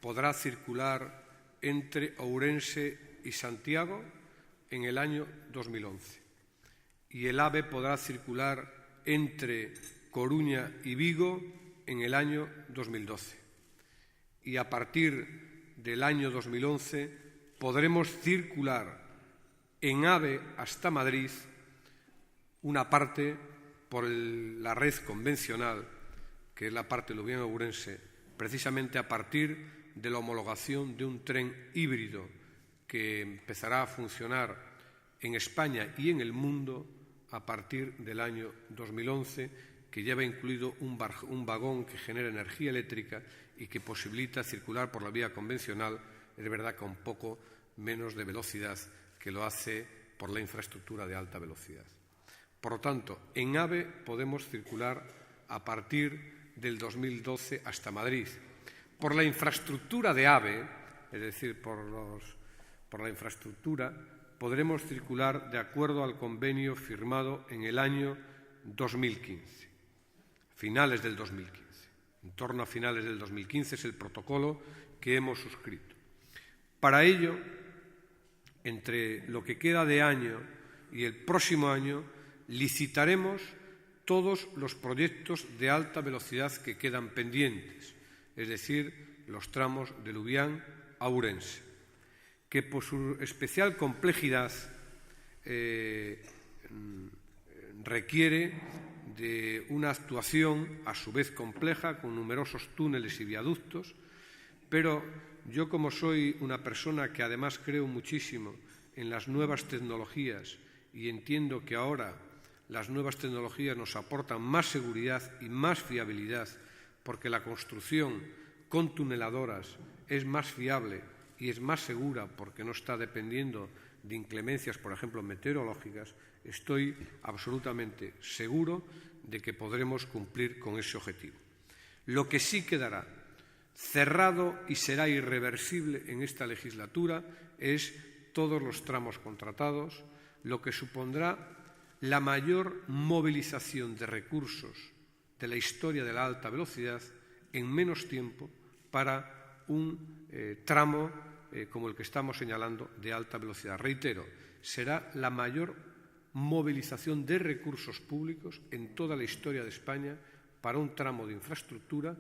podrá circular entre Ourense y Santiago en el año 2011 y el AVE podrá circular entre Coruña y Vigo en el año 2012. Y a partir del año 2011 podremos circular en AVE hasta Madrid una parte por la red convencional, que es la parte Lubián-Ourense, precisamente a partir de la homologación de un tren híbrido que empezará a funcionar en España y en el mundo a partir del año 2011, que lleva incluido un vagón que genera energía eléctrica y que posibilita circular por la vía convencional, es verdad, con poco menos de velocidad que lo hace por la infraestructura de alta velocidad. Por lo tanto, en AVE podemos circular a partir del 2012 hasta Madrid. Por la infraestructura de AVE, es decir, por la infraestructura, podremos circular de acuerdo al convenio firmado en el año 2015, finales del 2015. En torno a finales del 2015 es el protocolo que hemos suscrito. Para ello, entre lo que queda de año y el próximo año, licitaremos todos los proyectos de alta velocidad que quedan pendientes, es decir, los tramos de Lubián a Ourense, que por su especial complejidad requiere de una actuación a su vez compleja, con numerosos túneles y viaductos, pero yo, como soy una persona que además creo muchísimo en las nuevas tecnologías y entiendo que ahora las nuevas tecnologías nos aportan más seguridad y más fiabilidad, porque la construcción con tuneladoras es más fiable y es más segura porque no está dependiendo de inclemencias, por ejemplo, meteorológicas, estoy absolutamente seguro de que podremos cumplir con ese objetivo. Lo que sí quedará cerrado y será irreversible en esta legislatura es todos los tramos contratados, lo que supondrá la mayor movilización de recursos de la historia de la alta velocidad en menos tiempo para un tramo como el que estamos señalando de alta velocidad. Reitero, será la mayor movilización de recursos públicos en toda la historia de España para un tramo de infraestructura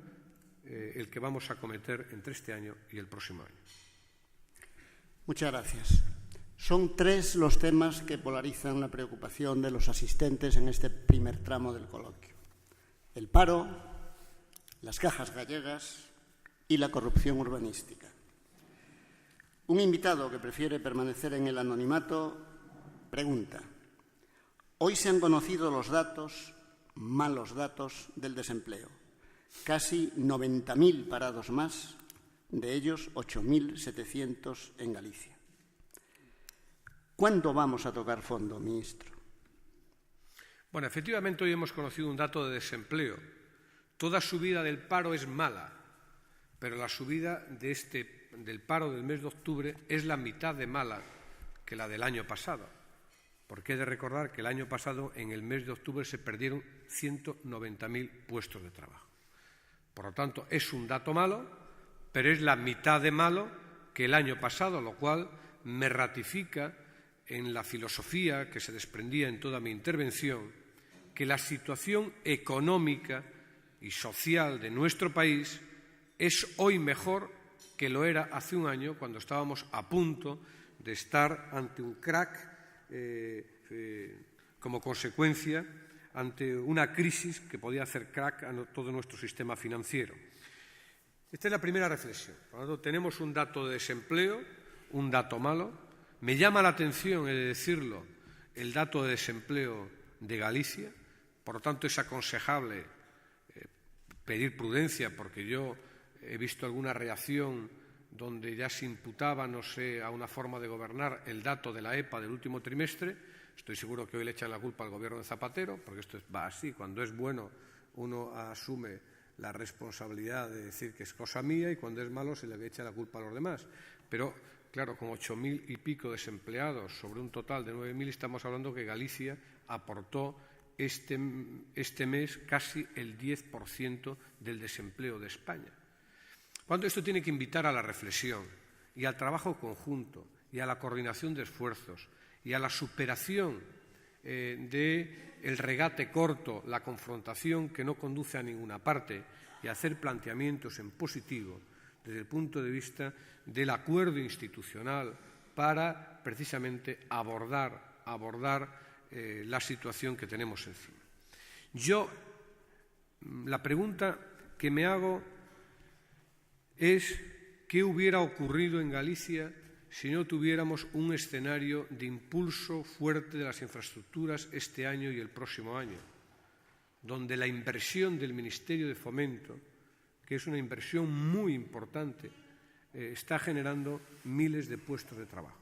el que vamos a acometer entre este año y el próximo año. Muchas gracias. Son tres los temas que polarizan la preocupación de los asistentes en este primer tramo del coloquio: el paro, las cajas gallegas y la corrupción urbanística. Un invitado que prefiere permanecer en el anonimato pregunta: hoy se han conocido los datos, malos datos, del desempleo. Casi 90.000 parados más, de ellos 8.700 en Galicia. ¿Cuándo vamos a tocar fondo, ministro? Bueno, efectivamente hoy hemos conocido un dato de desempleo. Toda subida del paro es mala, pero la subida del paro del mes de octubre es la mitad de mala que la del año pasado. Porque he de recordar que el año pasado, en el mes de octubre, se perdieron 190.000 puestos de trabajo. Por lo tanto, es un dato malo, pero es la mitad de malo que el año pasado, lo cual me ratifica en la filosofía que se desprendía en toda mi intervención, que la situación económica y social de nuestro país es hoy mejor que lo era hace un año, cuando estábamos a punto de estar ante un crack como consecuencia, ante una crisis que podía hacer crack a todo nuestro sistema financiero. Esta es la primera reflexión. Por lo tanto, tenemos un dato de desempleo, un dato malo. Me llama la atención, he de decirlo, el dato de desempleo de Galicia. Por lo tanto, es aconsejable pedir prudencia, porque yo he visto alguna reacción donde ya se imputaba, no sé, a una forma de gobernar el dato de la EPA del último trimestre. Estoy seguro que hoy le echan la culpa al gobierno de Zapatero, porque esto va así. Cuando es bueno, uno asume la responsabilidad de decir que es cosa mía, y cuando es malo se le echa la culpa a los demás. Pero, claro, con 8.000 y pico desempleados sobre un total de 9.000, estamos hablando que Galicia aportó este mes casi el 10% del desempleo de España. Cuando esto tiene que invitar a la reflexión y al trabajo conjunto y a la coordinación de esfuerzos y a la superación del regate corto, la confrontación que no conduce a ninguna parte, y hacer planteamientos en positivo desde el punto de vista del acuerdo institucional para precisamente abordar la situación que tenemos encima. La pregunta que me hago es qué hubiera ocurrido en Galicia si no tuviéramos un escenario de impulso fuerte de las infraestructuras este año y el próximo año, donde la inversión del Ministerio de Fomento, que es una inversión muy importante, está generando miles de puestos de trabajo.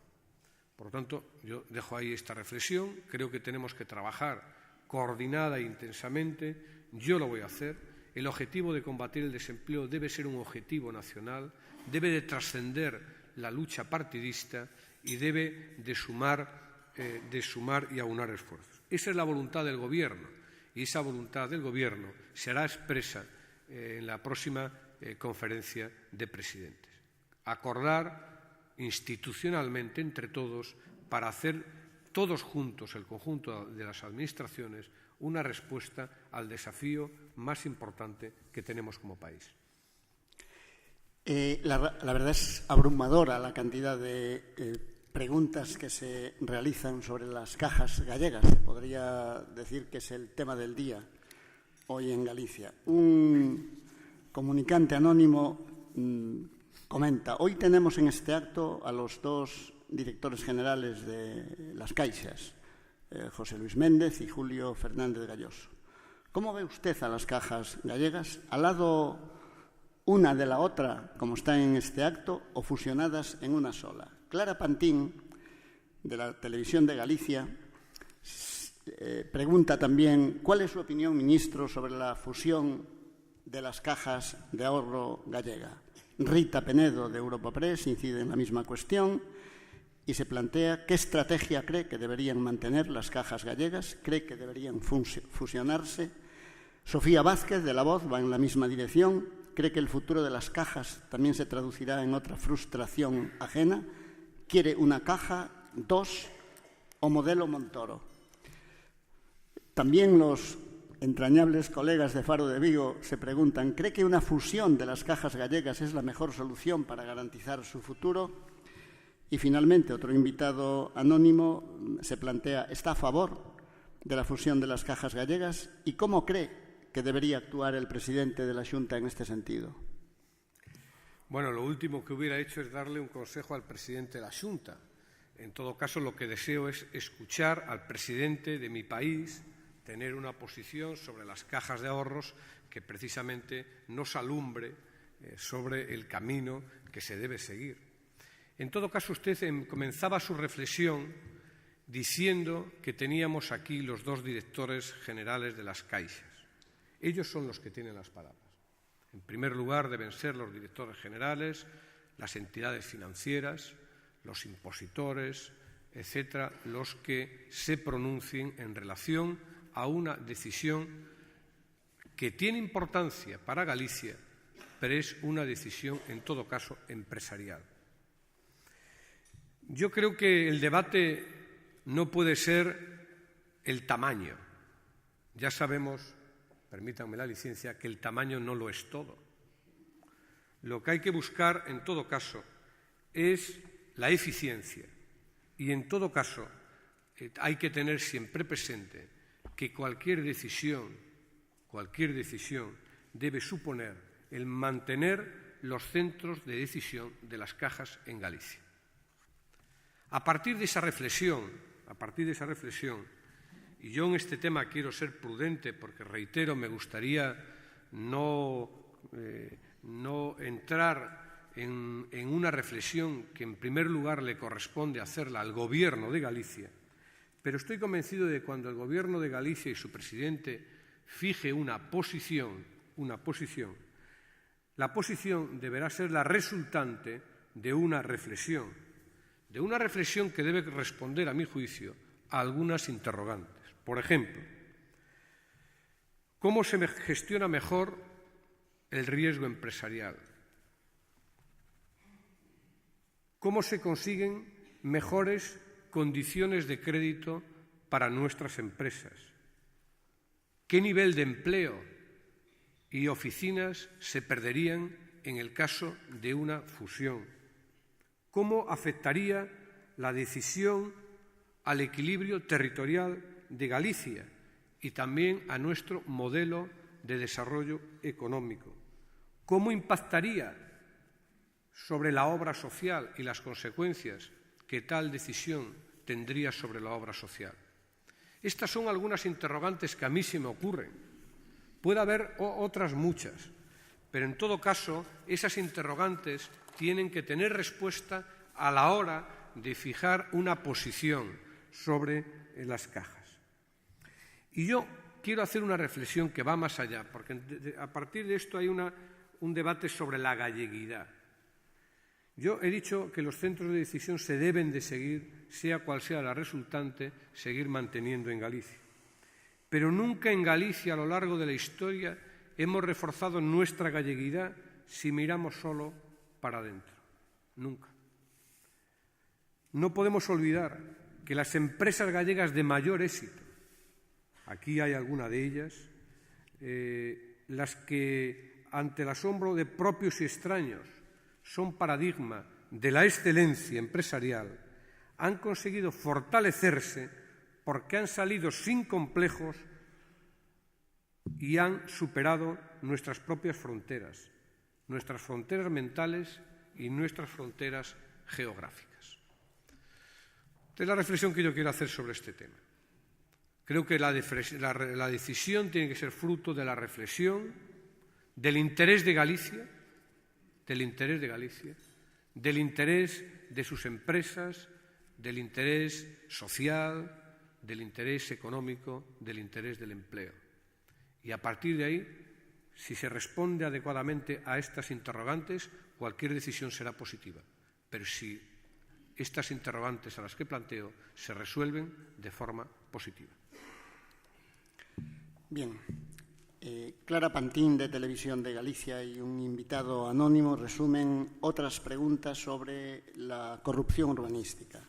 Por lo tanto, yo dejo ahí esta reflexión. Creo que tenemos que trabajar coordinada e intensamente. Yo lo voy a hacer. El objetivo de combatir el desempleo debe ser un objetivo nacional, debe de trascender la lucha partidista y debe de sumar y aunar esfuerzos. Esa es la voluntad del Gobierno, y esa voluntad del Gobierno será expresa en la próxima conferencia de presidentes. Acordar institucionalmente entre todos para hacer todos juntos, el conjunto de las administraciones, una respuesta al desafío más importante que tenemos como país. La verdad es abrumadora la cantidad de preguntas que se realizan sobre las cajas gallegas. Se podría decir que es el tema del día hoy en Galicia. Un comunicante anónimo comenta: hoy tenemos en este acto a los dos directores generales de las Caixas, José Luis Méndez y Julio Fernández Galloso. ¿Cómo ve usted a las cajas gallegas? ¿Al lado una de la otra, como está en este acto, o fusionadas en una sola? Clara Pantín, de la Televisión de Galicia, pregunta también: ¿cuál es su opinión, ministro, sobre la fusión de las cajas de ahorro gallega? Rita Penedo, de Europa Press, incide en la misma cuestión y se plantea qué estrategia cree que deberían mantener las cajas gallegas, cree que deberían fusionarse. Sofía Vázquez, de La Voz, va en la misma dirección, cree que el futuro de las cajas también se traducirá en otra frustración ajena, quiere una caja, dos o modelo Montoro. También los entrañables colegas de Faro de Vigo se preguntan: ¿cree que una fusión de las cajas gallegas es la mejor solución para garantizar su futuro? Y finalmente, otro invitado anónimo se plantea: ¿está a favor de la fusión de las cajas gallegas? ¿Y cómo cree que debería actuar el presidente de la Xunta en este sentido? Bueno, lo último que hubiera hecho es darle un consejo al presidente de la Xunta. En todo caso, lo que deseo es escuchar al presidente de mi país tener una posición sobre las cajas de ahorros que precisamente nos alumbre sobre el camino que se debe seguir. En todo caso, usted comenzaba su reflexión diciendo que teníamos aquí los dos directores generales de las caixas. Ellos son los que tienen las palabras. En primer lugar, deben ser los directores generales, las entidades financieras, los impositores, etcétera, los que se pronuncien en relación a una decisión que tiene importancia para Galicia, pero es una decisión, en todo caso, empresarial. Yo creo que el debate no puede ser el tamaño. Ya sabemos, permítanme la licencia, que el tamaño no lo es todo. Lo que hay que buscar, en todo caso, es la eficiencia. Y, en todo caso, hay que tener siempre presente que cualquier decisión debe suponer el mantener los centros de decisión de las cajas en Galicia. A partir de esa reflexión, y yo en este tema quiero ser prudente porque, reitero, me gustaría no entrar en una reflexión que en primer lugar le corresponde hacerla al Gobierno de Galicia, pero estoy convencido de que cuando el Gobierno de Galicia y su presidente fije una posición, la posición deberá ser la resultante de una reflexión que debe responder, a mi juicio, a algunas interrogantes. Por ejemplo, ¿cómo se gestiona mejor el riesgo empresarial? ¿Cómo se consiguen mejores condiciones de crédito para nuestras empresas? ¿Qué nivel de empleo y oficinas se perderían en el caso de una fusión? ¿Cómo afectaría la decisión al equilibrio territorial de Galicia y también a nuestro modelo de desarrollo económico? ¿Cómo impactaría sobre la obra social y las consecuencias que tal decisión tendría sobre la obra social? Estas son algunas interrogantes que a mí se me ocurren. Puede haber otras muchas, pero en todo caso esas interrogantes tienen que tener respuesta a la hora de fijar una posición sobre las cajas. Y yo quiero hacer una reflexión que va más allá, porque a partir de esto hay un debate sobre la galleguidad. Yo he dicho que los centros de decisión se deben de seguir, sea cual sea la resultante, seguir manteniendo en Galicia. Pero nunca en Galicia, a lo largo de la historia, hemos reforzado nuestra galleguidad si miramos solo para adentro. Nunca. No podemos olvidar que las empresas gallegas de mayor éxito, aquí hay alguna de ellas, las que ante el asombro de propios y extraños son paradigma de la excelencia empresarial, han conseguido fortalecerse porque han salido sin complejos y han superado nuestras propias fronteras mentales y nuestras fronteras geográficas. Esta es la reflexión que yo quiero hacer sobre este tema. Creo que la decisión tiene que ser fruto de la reflexión, del interés de Galicia, del interés de sus empresas, del interés social, del interés económico, del interés del empleo. Y a partir de ahí, si se responde adecuadamente a estas interrogantes, cualquier decisión será positiva. Pero si estas interrogantes a las que planteo se resuelven de forma positiva. Bien. Clara Pantín, de Televisión de Galicia, y un invitado anónimo resumen otras preguntas sobre la corrupción urbanística.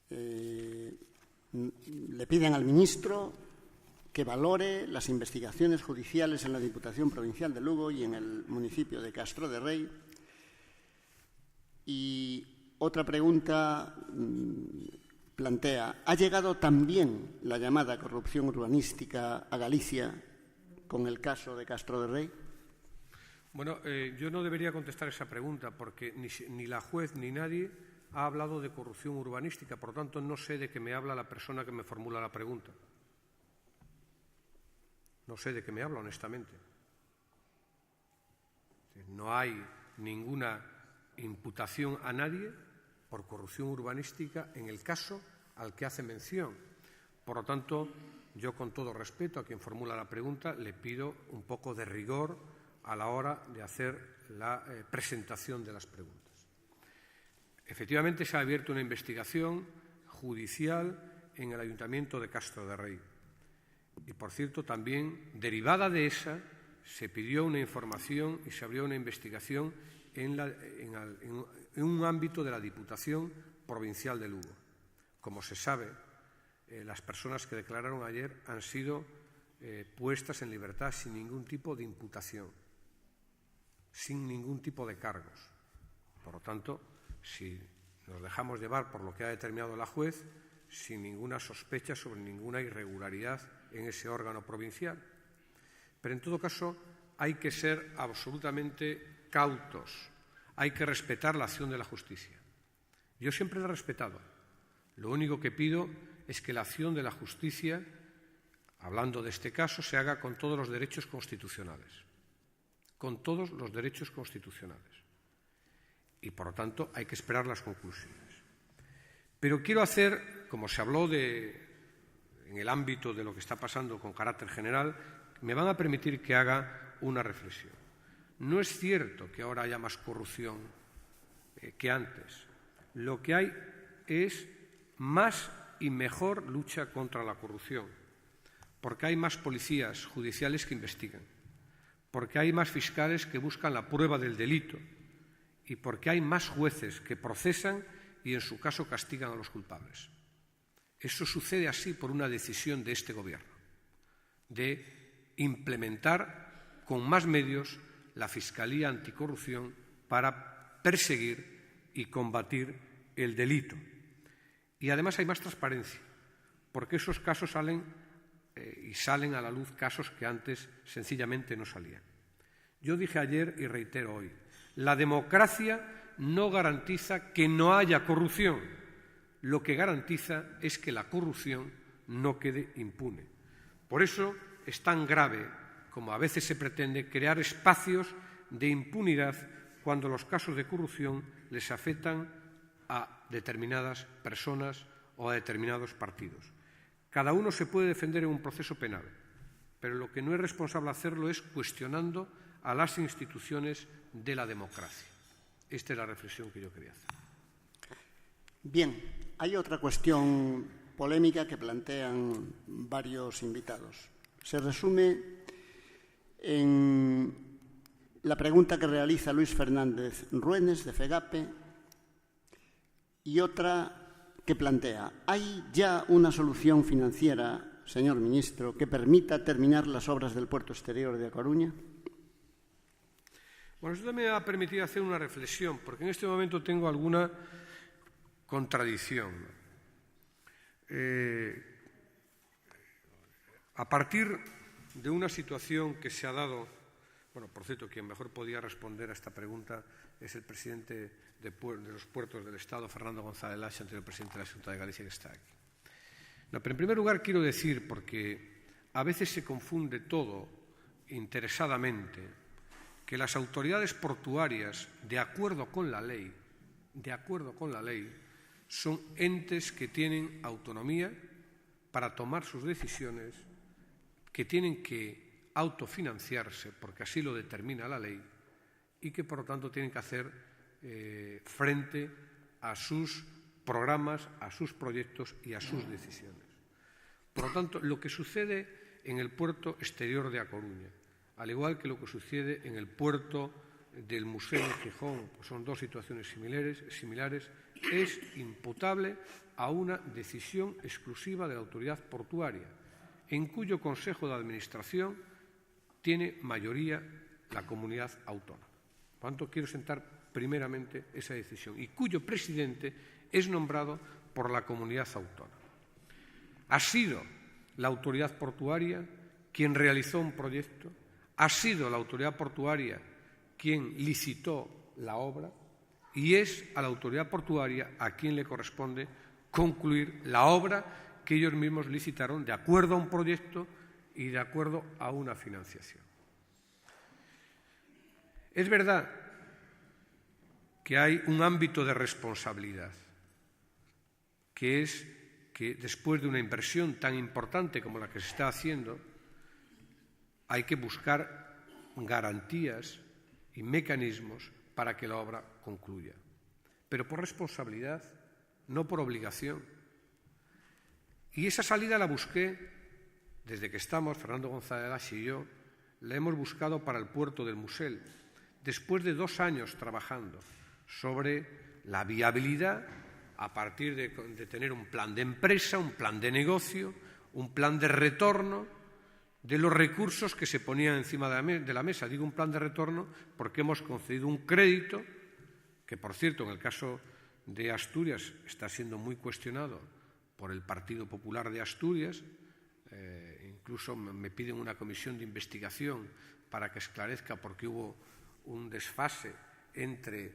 Le piden al ministro que valore las investigaciones judiciales en la Diputación Provincial de Lugo y en el municipio de Castro de Rei. Y otra pregunta plantea, ¿ha llegado también la llamada corrupción urbanística a Galicia con el caso de Castro de Rei? Bueno, yo no debería contestar esa pregunta porque ni la juez ni nadie ha hablado de corrupción urbanística. Por lo tanto, no sé de qué me habla la persona que me formula la pregunta. No sé de qué me habla, honestamente. No hay ninguna imputación a nadie por corrupción urbanística en el caso al que hace mención. Por lo tanto, yo, con todo respeto a quien formula la pregunta, le pido un poco de rigor a la hora de hacer la presentación de las preguntas. Efectivamente, se ha abierto una investigación judicial en el Ayuntamiento de Castro de Rei. Y, por cierto, también, derivada de esa, se pidió una información y se abrió una investigación en un ámbito de la Diputación Provincial de Lugo. Como se sabe, las personas que declararon ayer han sido puestas en libertad sin ningún tipo de imputación, sin ningún tipo de cargos. Por lo tanto, si nos dejamos llevar por lo que ha determinado la juez, sin ninguna sospecha sobre ninguna irregularidad en ese órgano provincial. Pero, en todo caso, hay que ser absolutamente cautos, hay que respetar la acción de la justicia. Yo siempre la he respetado. Lo único que pido es que la acción de la justicia, hablando de este caso, se haga con todos los derechos constitucionales. Con todos los derechos constitucionales. Y, por lo tanto, hay que esperar las conclusiones. Pero quiero hacer, como se habló en el ámbito de lo que está pasando con carácter general, me van a permitir que haga una reflexión. No es cierto que ahora haya más corrupción que antes. Lo que hay es más y mejor lucha contra la corrupción, porque hay más policías judiciales que investigan, porque hay más fiscales que buscan la prueba del delito y porque hay más jueces que procesan y, en su caso, castigan a los culpables. Eso sucede así por una decisión de este Gobierno, de implementar con más medios la Fiscalía Anticorrupción para perseguir y combatir el delito. Y además hay más transparencia, porque esos casos salen a la luz casos que antes sencillamente no salían. Yo dije ayer y reitero hoy, la democracia no garantiza que no haya corrupción. Lo que garantiza es que la corrupción no quede impune. Por eso es tan grave, como a veces se pretende, crear espacios de impunidad cuando los casos de corrupción les afectan a determinadas personas o a determinados partidos. Cada uno se puede defender en un proceso penal, pero lo que no es responsable hacerlo es cuestionando a las instituciones de la democracia. Esta es la reflexión que yo quería hacer. Bien, hay otra cuestión polémica que plantean varios invitados. Se resume en la pregunta que realiza Luis Fernández Ruénes, de FEGAPE, y otra que plantea: ¿hay ya una solución financiera, señor ministro, que permita terminar las obras del puerto exterior de A Coruña? Bueno, esto me ha permitido hacer una reflexión, porque en este momento tengo alguna contradicción. A partir de una situación que se ha dado, bueno, por cierto, quien mejor podía responder a esta pregunta es el presidente de los puertos del Estado, Fernando González Laxe, anterior presidente de la Xunta de Galicia, que está aquí. No, pero en primer lugar quiero decir, porque a veces se confunde todo interesadamente, que las autoridades portuarias, de acuerdo con la ley, son entes que tienen autonomía para tomar sus decisiones, que tienen que autofinanciarse, porque así lo determina la ley, y que, por lo tanto, tienen que hacer frente a sus programas, a sus proyectos y a sus decisiones. Por lo tanto, lo que sucede en el puerto exterior de A Coruña, al igual que lo que sucede en el puerto del Museo de Gijón, pues son dos situaciones similares, es imputable a una decisión exclusiva de la autoridad portuaria, en cuyo Consejo de Administración tiene mayoría la comunidad autónoma. Por lo tanto, quiero sentar primeramente esa decisión, y cuyo presidente es nombrado por la comunidad autónoma. Ha sido la autoridad portuaria quien realizó un proyecto, ha sido la autoridad portuaria quien licitó la obra y es a la autoridad portuaria a quien le corresponde concluir la obra que ellos mismos licitaron de acuerdo a un proyecto y de acuerdo a una financiación. Es verdad que hay un ámbito de responsabilidad, que es que después de una inversión tan importante como la que se está haciendo, hay que buscar garantías y mecanismos para que la obra concluya. Pero por responsabilidad, no por obligación. Y esa salida la busqué desde que estamos, Fernando González y yo, la hemos buscado para el puerto del Musel, después de 2 años trabajando sobre la viabilidad a partir de tener un plan de empresa, un plan de negocio, un plan de retorno de los recursos que se ponían encima de la mesa. Digo un plan de retorno porque hemos concedido un crédito que, por cierto, en el caso de Asturias está siendo muy cuestionado por el Partido Popular de Asturias. Incluso me piden una comisión de investigación para que esclarezca por qué hubo un desfase entre,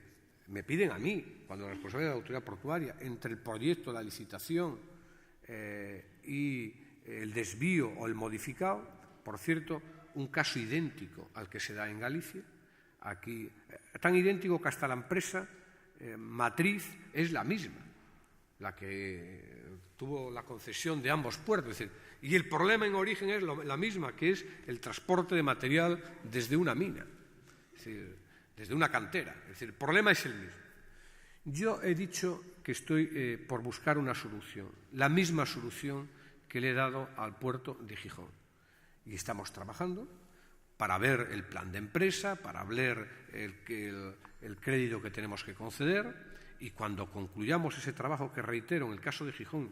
me piden a mí, cuando la responsabilidad de la autoridad portuaria, entre el proyecto, la licitación y el desvío o el modificado. Por cierto, un caso idéntico al que se da en Galicia, aquí, tan idéntico que hasta la empresa matriz es la misma, la que tuvo la concesión de ambos puertos. Es decir, y el problema en origen es la misma, que es el transporte de material desde una mina, es decir, desde una cantera. Es decir, el problema es el mismo. Yo he dicho que estoy por buscar una solución, la misma solución que le he dado al puerto de Gijón. Y estamos trabajando para ver el plan de empresa, para ver el crédito que tenemos que conceder, y cuando concluyamos ese trabajo, que reitero, en el caso de Gijón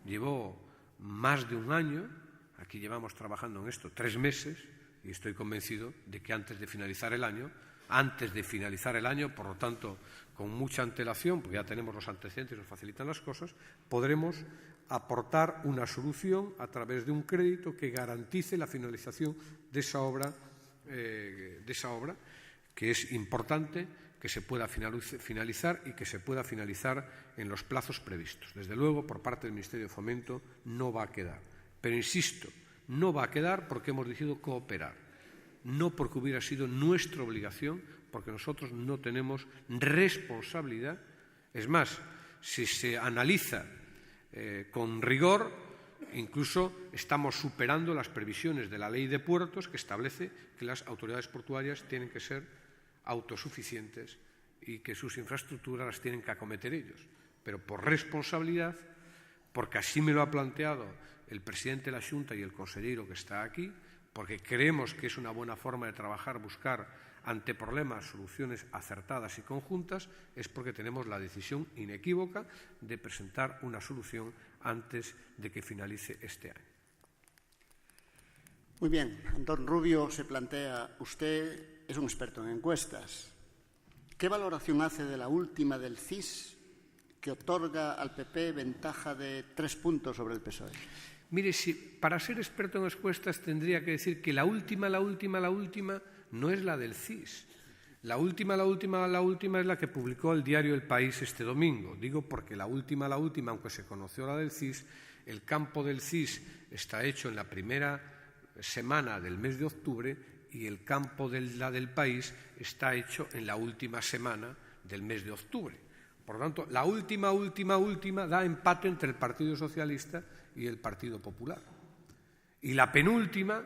llevó más de 1 año, aquí llevamos trabajando en esto 3 meses, y estoy convencido de que antes de finalizar el año, por lo tanto, con mucha antelación, porque ya tenemos los antecedentes y nos facilitan las cosas, podremos aportar una solución a través de un crédito que garantice la finalización de esa obra, que es importante que se pueda finalizar y que se pueda finalizar en los plazos previstos. Desde luego, por parte del Ministerio de Fomento no va a quedar. Pero insisto, no va a quedar porque hemos decidido cooperar, no porque hubiera sido nuestra obligación, porque nosotros no tenemos responsabilidad. Es más, si se analiza con rigor, incluso estamos superando las previsiones de la Ley de Puertos, que establece que las autoridades portuarias tienen que ser autosuficientes y que sus infraestructuras las tienen que acometer ellos. Pero por responsabilidad, porque así me lo ha planteado el presidente de la Xunta y el consejero que está aquí, porque creemos que es una buena forma de trabajar, buscar ante problemas soluciones acertadas y conjuntas, es porque tenemos la decisión inequívoca de presentar una solución antes de que finalice este año. Muy bien, don Rubio se plantea, usted es un experto en encuestas. ¿Qué valoración hace de la última del CIS que otorga al PP ventaja de 3 puntos sobre el PSOE? Mire, si para ser experto en encuestas tendría que decir que la última no es la del CIS. La última es la que publicó el diario El País este domingo. Digo porque la última, aunque se conoció la del CIS, el campo del CIS está hecho en la primera semana del mes de octubre y el campo de la del País está hecho en la última semana del mes de octubre. Por lo tanto, la última da empate entre el Partido Socialista y el Partido Popular. Y la penúltima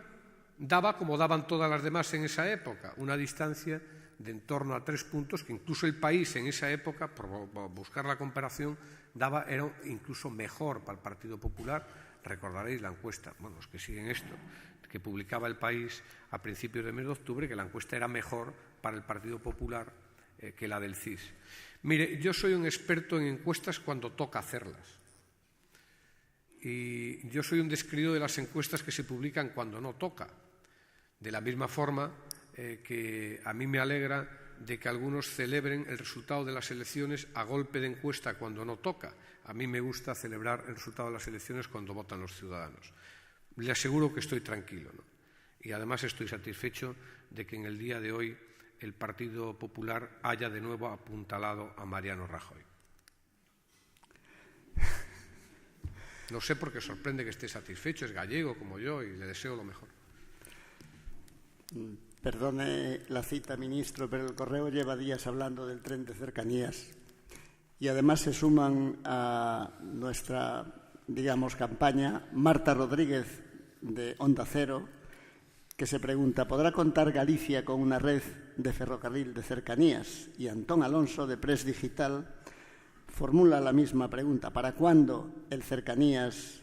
daba, como daban todas las demás en esa época, una distancia de en torno a 3 puntos, que incluso el País en esa época, por buscar la comparación, era incluso mejor para el Partido Popular. Recordaréis la encuesta, bueno, los que siguen esto, que publicaba El País a principios del mes de octubre, que la encuesta era mejor para el Partido Popular que la del CIS. Mire, yo soy un experto en encuestas cuando toca hacerlas. Y yo soy un descreído de las encuestas que se publican cuando no toca. De la misma forma que a mí me alegra de que algunos celebren el resultado de las elecciones a golpe de encuesta cuando no toca. A mí me gusta celebrar el resultado de las elecciones cuando votan los ciudadanos. Le aseguro que estoy tranquilo, ¿no? Y además estoy satisfecho de que en el día de hoy el Partido Popular haya de nuevo apuntalado a Mariano Rajoy. No sé por qué sorprende que esté satisfecho, es gallego como yo y le deseo lo mejor. Perdone la cita, ministro, pero el Correo lleva días hablando del tren de cercanías y además se suman a nuestra, digamos, campaña Marta Rodríguez de Onda Cero, que se pregunta, ¿podrá contar Galicia con una red de ferrocarril de cercanías? Y Antón Alonso de Press Digital formula la misma pregunta, ¿para cuándo el cercanías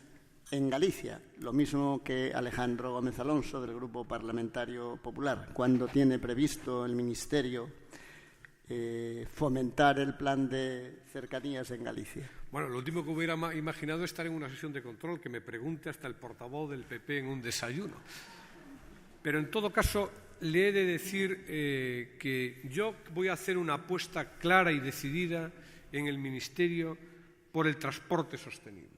en Galicia? Lo mismo que Alejandro Gómez Alonso del Grupo Parlamentario Popular. ¿Cuándo tiene previsto el Ministerio fomentar el plan de cercanías en Galicia? Bueno, lo último que hubiera imaginado es estar en una sesión de control, que me pregunte hasta el portavoz del PP en un desayuno. Pero en todo caso, le he de decir que yo voy a hacer una apuesta clara y decidida en el Ministerio por el transporte sostenible.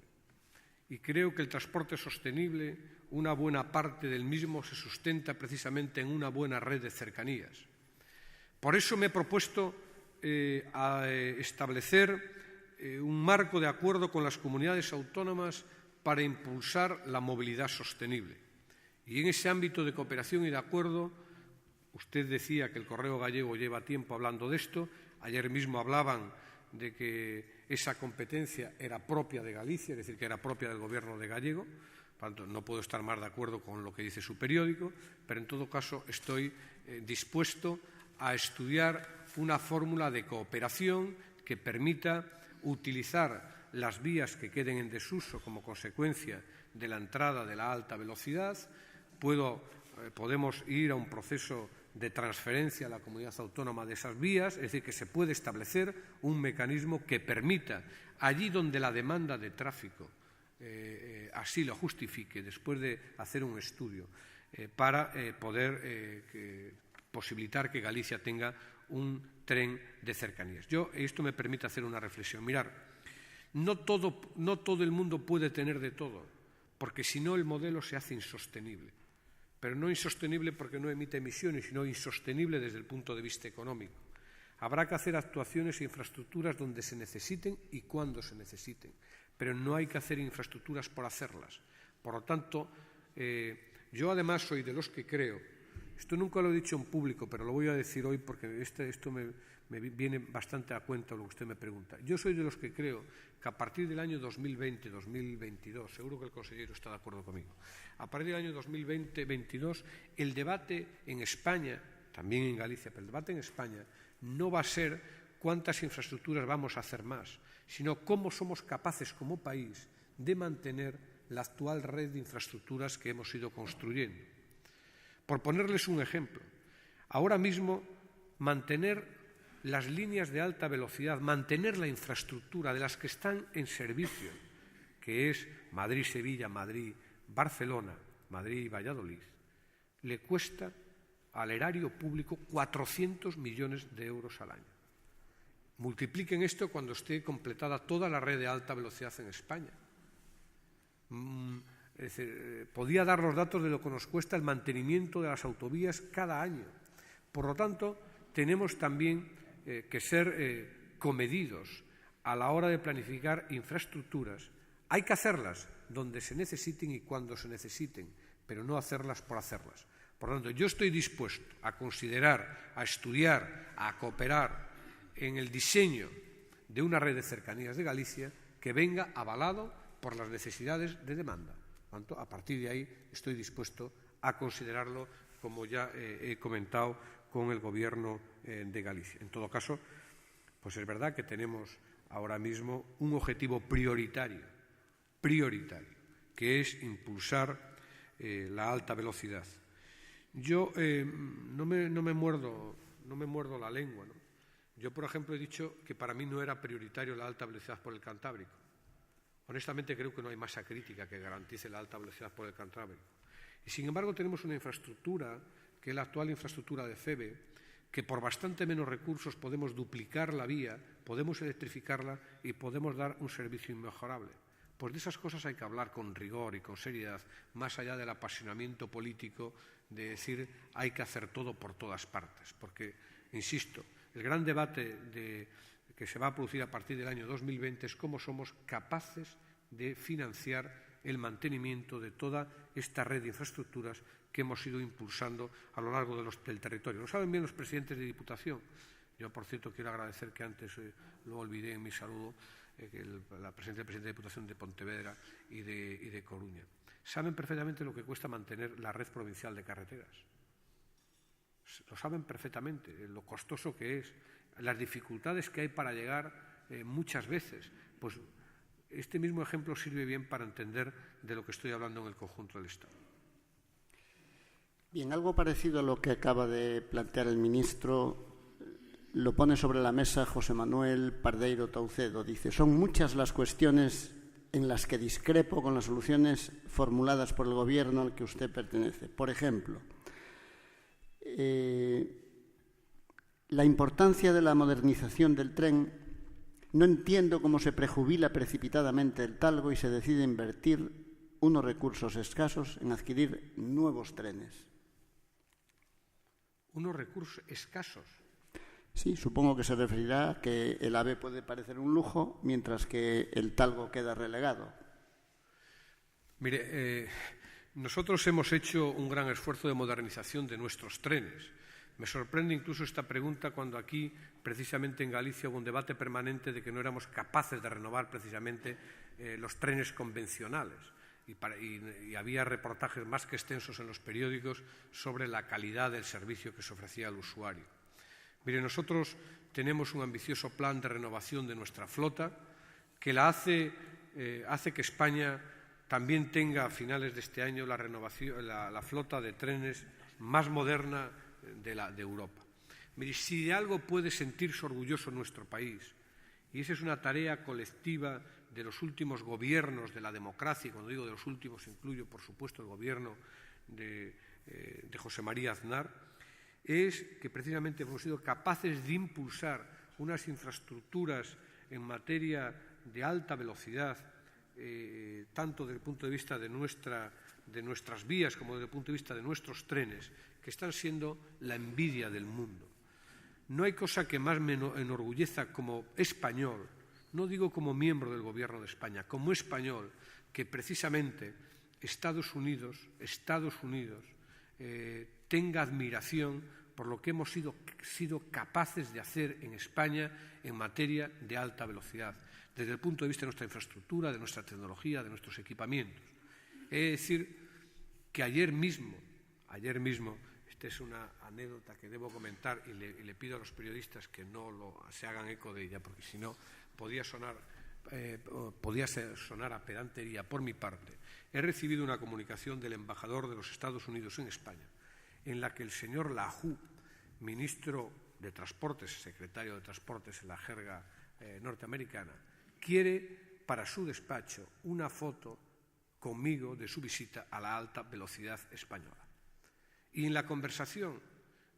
Y creo que el transporte sostenible, una buena parte del mismo se sustenta precisamente en una buena red de cercanías. Por eso me he propuesto establecer un marco de acuerdo con las comunidades autónomas para impulsar la movilidad sostenible. Y en ese ámbito de cooperación y de acuerdo, usted decía que el Correo Gallego lleva tiempo hablando de esto, ayer mismo hablaban de que esa competencia era propia de Galicia, es decir, que era propia del Gobierno de Gallego. Por tanto, no puedo estar más de acuerdo con lo que dice su periódico, pero en todo caso estoy dispuesto a estudiar una fórmula de cooperación que permita utilizar las vías que queden en desuso como consecuencia de la entrada de la alta velocidad. Podemos ir a un proceso de transferencia a la comunidad autónoma de esas vías, es decir, que se puede establecer un mecanismo que permita, allí donde la demanda de tráfico así lo justifique, después de hacer un estudio, para poder posibilitar que Galicia tenga un tren de cercanías. Esto me permite hacer una reflexión. Mirar, no todo el mundo puede tener de todo, porque si no el modelo se hace insostenible. Pero no insostenible porque no emite emisiones, sino insostenible desde el punto de vista económico. Habrá que hacer actuaciones e infraestructuras donde se necesiten y cuando se necesiten, pero no hay que hacer infraestructuras por hacerlas. Por lo tanto, yo además soy de los que creo, esto nunca lo he dicho en público, pero lo voy a decir hoy porque esto me viene bastante a cuenta lo que usted me pregunta. Yo soy de los que creo que a partir del año 2020-2022, seguro que el consejero está de acuerdo conmigo, a partir del año 2020-2022, el debate en España, también en Galicia, pero el debate en España no va a ser cuántas infraestructuras vamos a hacer más, sino cómo somos capaces como país de mantener la actual red de infraestructuras que hemos ido construyendo. Por ponerles un ejemplo, ahora mismo mantener las líneas de alta velocidad, mantener la infraestructura de las que están en servicio, que es Madrid-Sevilla, Madrid-Barcelona, Madrid-Valladolid, le cuesta al erario público 400 millones de euros al año. Multipliquen esto cuando esté completada toda la red de alta velocidad en España. Es decir, podía dar los datos de lo que nos cuesta el mantenimiento de las autovías cada año. Por lo tanto, tenemos también que ser comedidos a la hora de planificar infraestructuras. Hay que hacerlas donde se necesiten y cuando se necesiten, pero no hacerlas por hacerlas. Por lo tanto, yo estoy dispuesto a considerar, a estudiar, a cooperar en el diseño de una red de cercanías de Galicia que venga avalado por las necesidades de demanda. Por tanto, a partir de ahí estoy dispuesto a considerarlo, como ya he comentado, con el Gobierno de Galicia. En todo caso, pues es verdad que tenemos ahora mismo un objetivo prioritario, que es impulsar la alta velocidad. Yo no me muerdo la lengua, ¿no? Yo, por ejemplo, he dicho que para mí no era prioritario la alta velocidad por el Cantábrico. Honestamente, creo que no hay masa crítica que garantice la alta velocidad por el Cantábrico. Y, sin embargo, tenemos una infraestructura, que es la actual infraestructura de FEVE, que por bastante menos recursos podemos duplicar la vía, podemos electrificarla y podemos dar un servicio inmejorable. Pues de esas cosas hay que hablar con rigor y con seriedad, más allá del apasionamiento político de decir hay que hacer todo por todas partes. Porque, insisto, el gran debate que se va a producir a partir del año 2020 es cómo somos capaces de financiar el mantenimiento de toda esta red de infraestructuras que hemos ido impulsando a lo largo del territorio. Lo saben bien los presidentes de Diputación. Yo, por cierto, quiero agradecer que antes lo olvidé en mi saludo, la presencia del presidente de Diputación de Pontevedra y de Coruña. Saben perfectamente lo que cuesta mantener la red provincial de carreteras. Lo saben perfectamente, lo costoso que es, las dificultades que hay para llegar muchas veces. Pues este mismo ejemplo sirve bien para entender de lo que estoy hablando en el conjunto del Estado. Bien, algo parecido a lo que acaba de plantear el ministro lo pone sobre la mesa José Manuel Pardeiro Taucedo. Dice, son muchas las cuestiones en las que discrepo con las soluciones formuladas por el Gobierno al que usted pertenece. Por ejemplo, la importancia de la modernización del tren. No entiendo cómo se prejubila precipitadamente el talgo y se decide invertir unos recursos escasos en adquirir nuevos trenes. ¿Unos recursos escasos? Sí, supongo que se referirá a que el AVE puede parecer un lujo, mientras que el talgo queda relegado. Mire, nosotros hemos hecho un gran esfuerzo de modernización de nuestros trenes. Me sorprende incluso esta pregunta cuando aquí, precisamente en Galicia, hubo un debate permanente de que no éramos capaces de renovar precisamente los trenes convencionales. Y había reportajes más que extensos en los periódicos sobre la calidad del servicio que se ofrecía al usuario. Mire, nosotros tenemos un ambicioso plan de renovación de nuestra flota que hace que España también tenga a finales de este año la flota de trenes más moderna de Europa. Mire, si de algo puede sentirse orgulloso nuestro país, y esa es una tarea colectiva de los últimos gobiernos de la democracia, y cuando digo de los últimos incluyo, por supuesto, el gobierno de José María Aznar, es que precisamente hemos sido capaces de impulsar unas infraestructuras en materia de alta velocidad, tanto desde el punto de vista de nuestras vías como desde el punto de vista de nuestros trenes, que están siendo la envidia del mundo. No hay cosa que más me enorgulleza como español, no digo como miembro del Gobierno de España, como español, que precisamente Estados Unidos tenga admiración por lo que hemos sido capaces de hacer en España en materia de alta velocidad, desde el punto de vista de nuestra infraestructura, de nuestra tecnología, de nuestros equipamientos. Es decir, que ayer mismo, esta es una anécdota que debo comentar y le pido a los periodistas que no se hagan eco de ella, porque si no podía sonar a pedantería por mi parte. He recibido una comunicación del embajador de los Estados Unidos en España, en la que el señor LaHoo, ministro de Transportes, secretario de Transportes en la jerga norteamericana, quiere para su despacho una foto conmigo de su visita a la alta velocidad española. Y en la conversación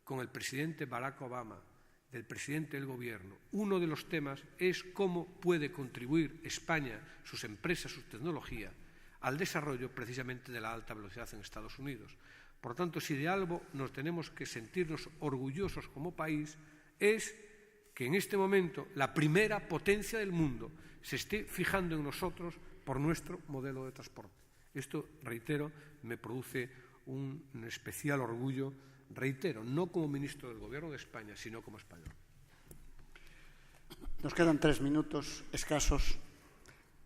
con el presidente Barack Obama, del presidente del Gobierno, uno de los temas es cómo puede contribuir España, sus empresas, su tecnología, al desarrollo precisamente de la alta velocidad en Estados Unidos. Por tanto, si de algo nos tenemos que sentirnos orgullosos como país, es que en este momento la primera potencia del mundo se esté fijando en nosotros por nuestro modelo de transporte. Esto, reitero, me produce un especial orgullo, reitero, no como ministro del Gobierno de España, sino como español. Nos quedan 3 minutos escasos.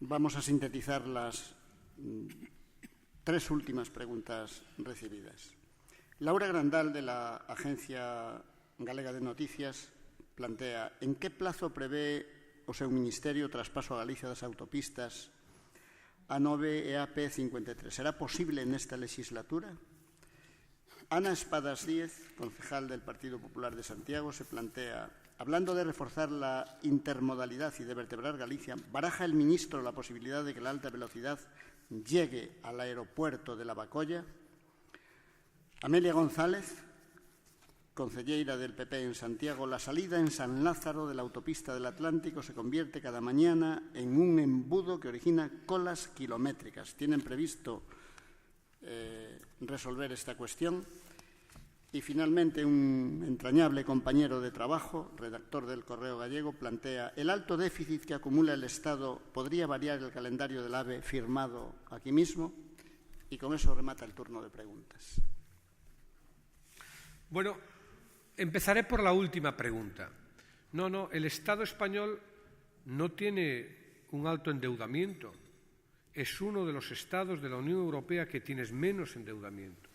Vamos a sintetizar las 3 últimas preguntas recibidas. Laura Grandal, de la Agencia Galega de Noticias, plantea: en que plazo prevé o seu Ministerio o traspaso a Galicia das autopistas A9 e AP53? Será posible nesta legislatura? Ana Espadas Díez, concejal del Partido Popular de Santiago, se plantea: hablando de reforzar la intermodalidad y de vertebrar Galicia, ¿baraja el ministro la posibilidad de que la alta velocidad llegue al aeropuerto de Lavacolla? Amelia González, concelleira del PP en Santiago: la salida en San Lázaro de la autopista del Atlántico se convierte cada mañana en un embudo que origina colas kilométricas. ¿Tienen previsto resolver esta cuestión? Y finalmente, un entrañable compañero de trabajo, redactor del Correo Gallego, plantea: el alto déficit que acumula el Estado podría variar el calendario del AVE firmado aquí mismo. Y con eso remata el turno de preguntas. Bueno, empezaré por la última pregunta. No, el Estado español no tiene un alto endeudamiento. Es uno de los estados de la Unión Europea que tiene menos endeudamiento.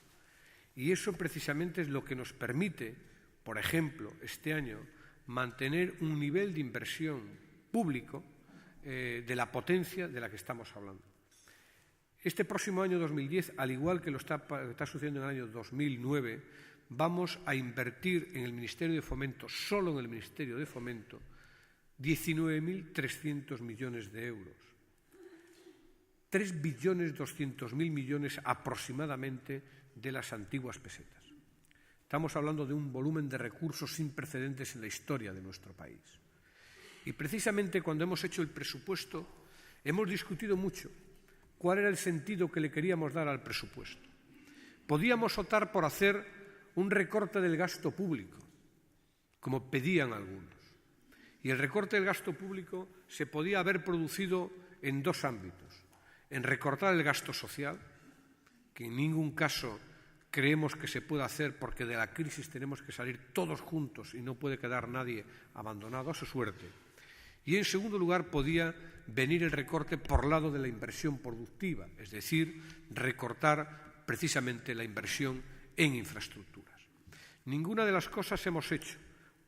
Y eso precisamente es lo que nos permite, por ejemplo, este año, mantener un nivel de inversión público de la potencia de la que estamos hablando. Este próximo año 2010, al igual que lo está sucediendo en el año 2009, vamos a invertir en el Ministerio de Fomento, solo en el Ministerio de Fomento, 19.300 millones de euros. 3.200.000 millones aproximadamente de las antiguas pesetas. Estamos hablando de un volumen de recursos sin precedentes en la historia de nuestro país. Y precisamente cuando hemos hecho el presupuesto, hemos discutido mucho cuál era el sentido que le queríamos dar al presupuesto. Podíamos optar por hacer un recorte del gasto público, como pedían algunos. Y el recorte del gasto público se podía haber producido en dos ámbitos: en recortar el gasto social, que en ningún caso creemos que se pueda hacer, porque de la crisis tenemos que salir todos juntos y no puede quedar nadie abandonado a su suerte. Y en segundo lugar, podía venir el recorte por lado de la inversión productiva, es decir, recortar precisamente la inversión en infraestructuras. Ninguna de las cosas hemos hecho,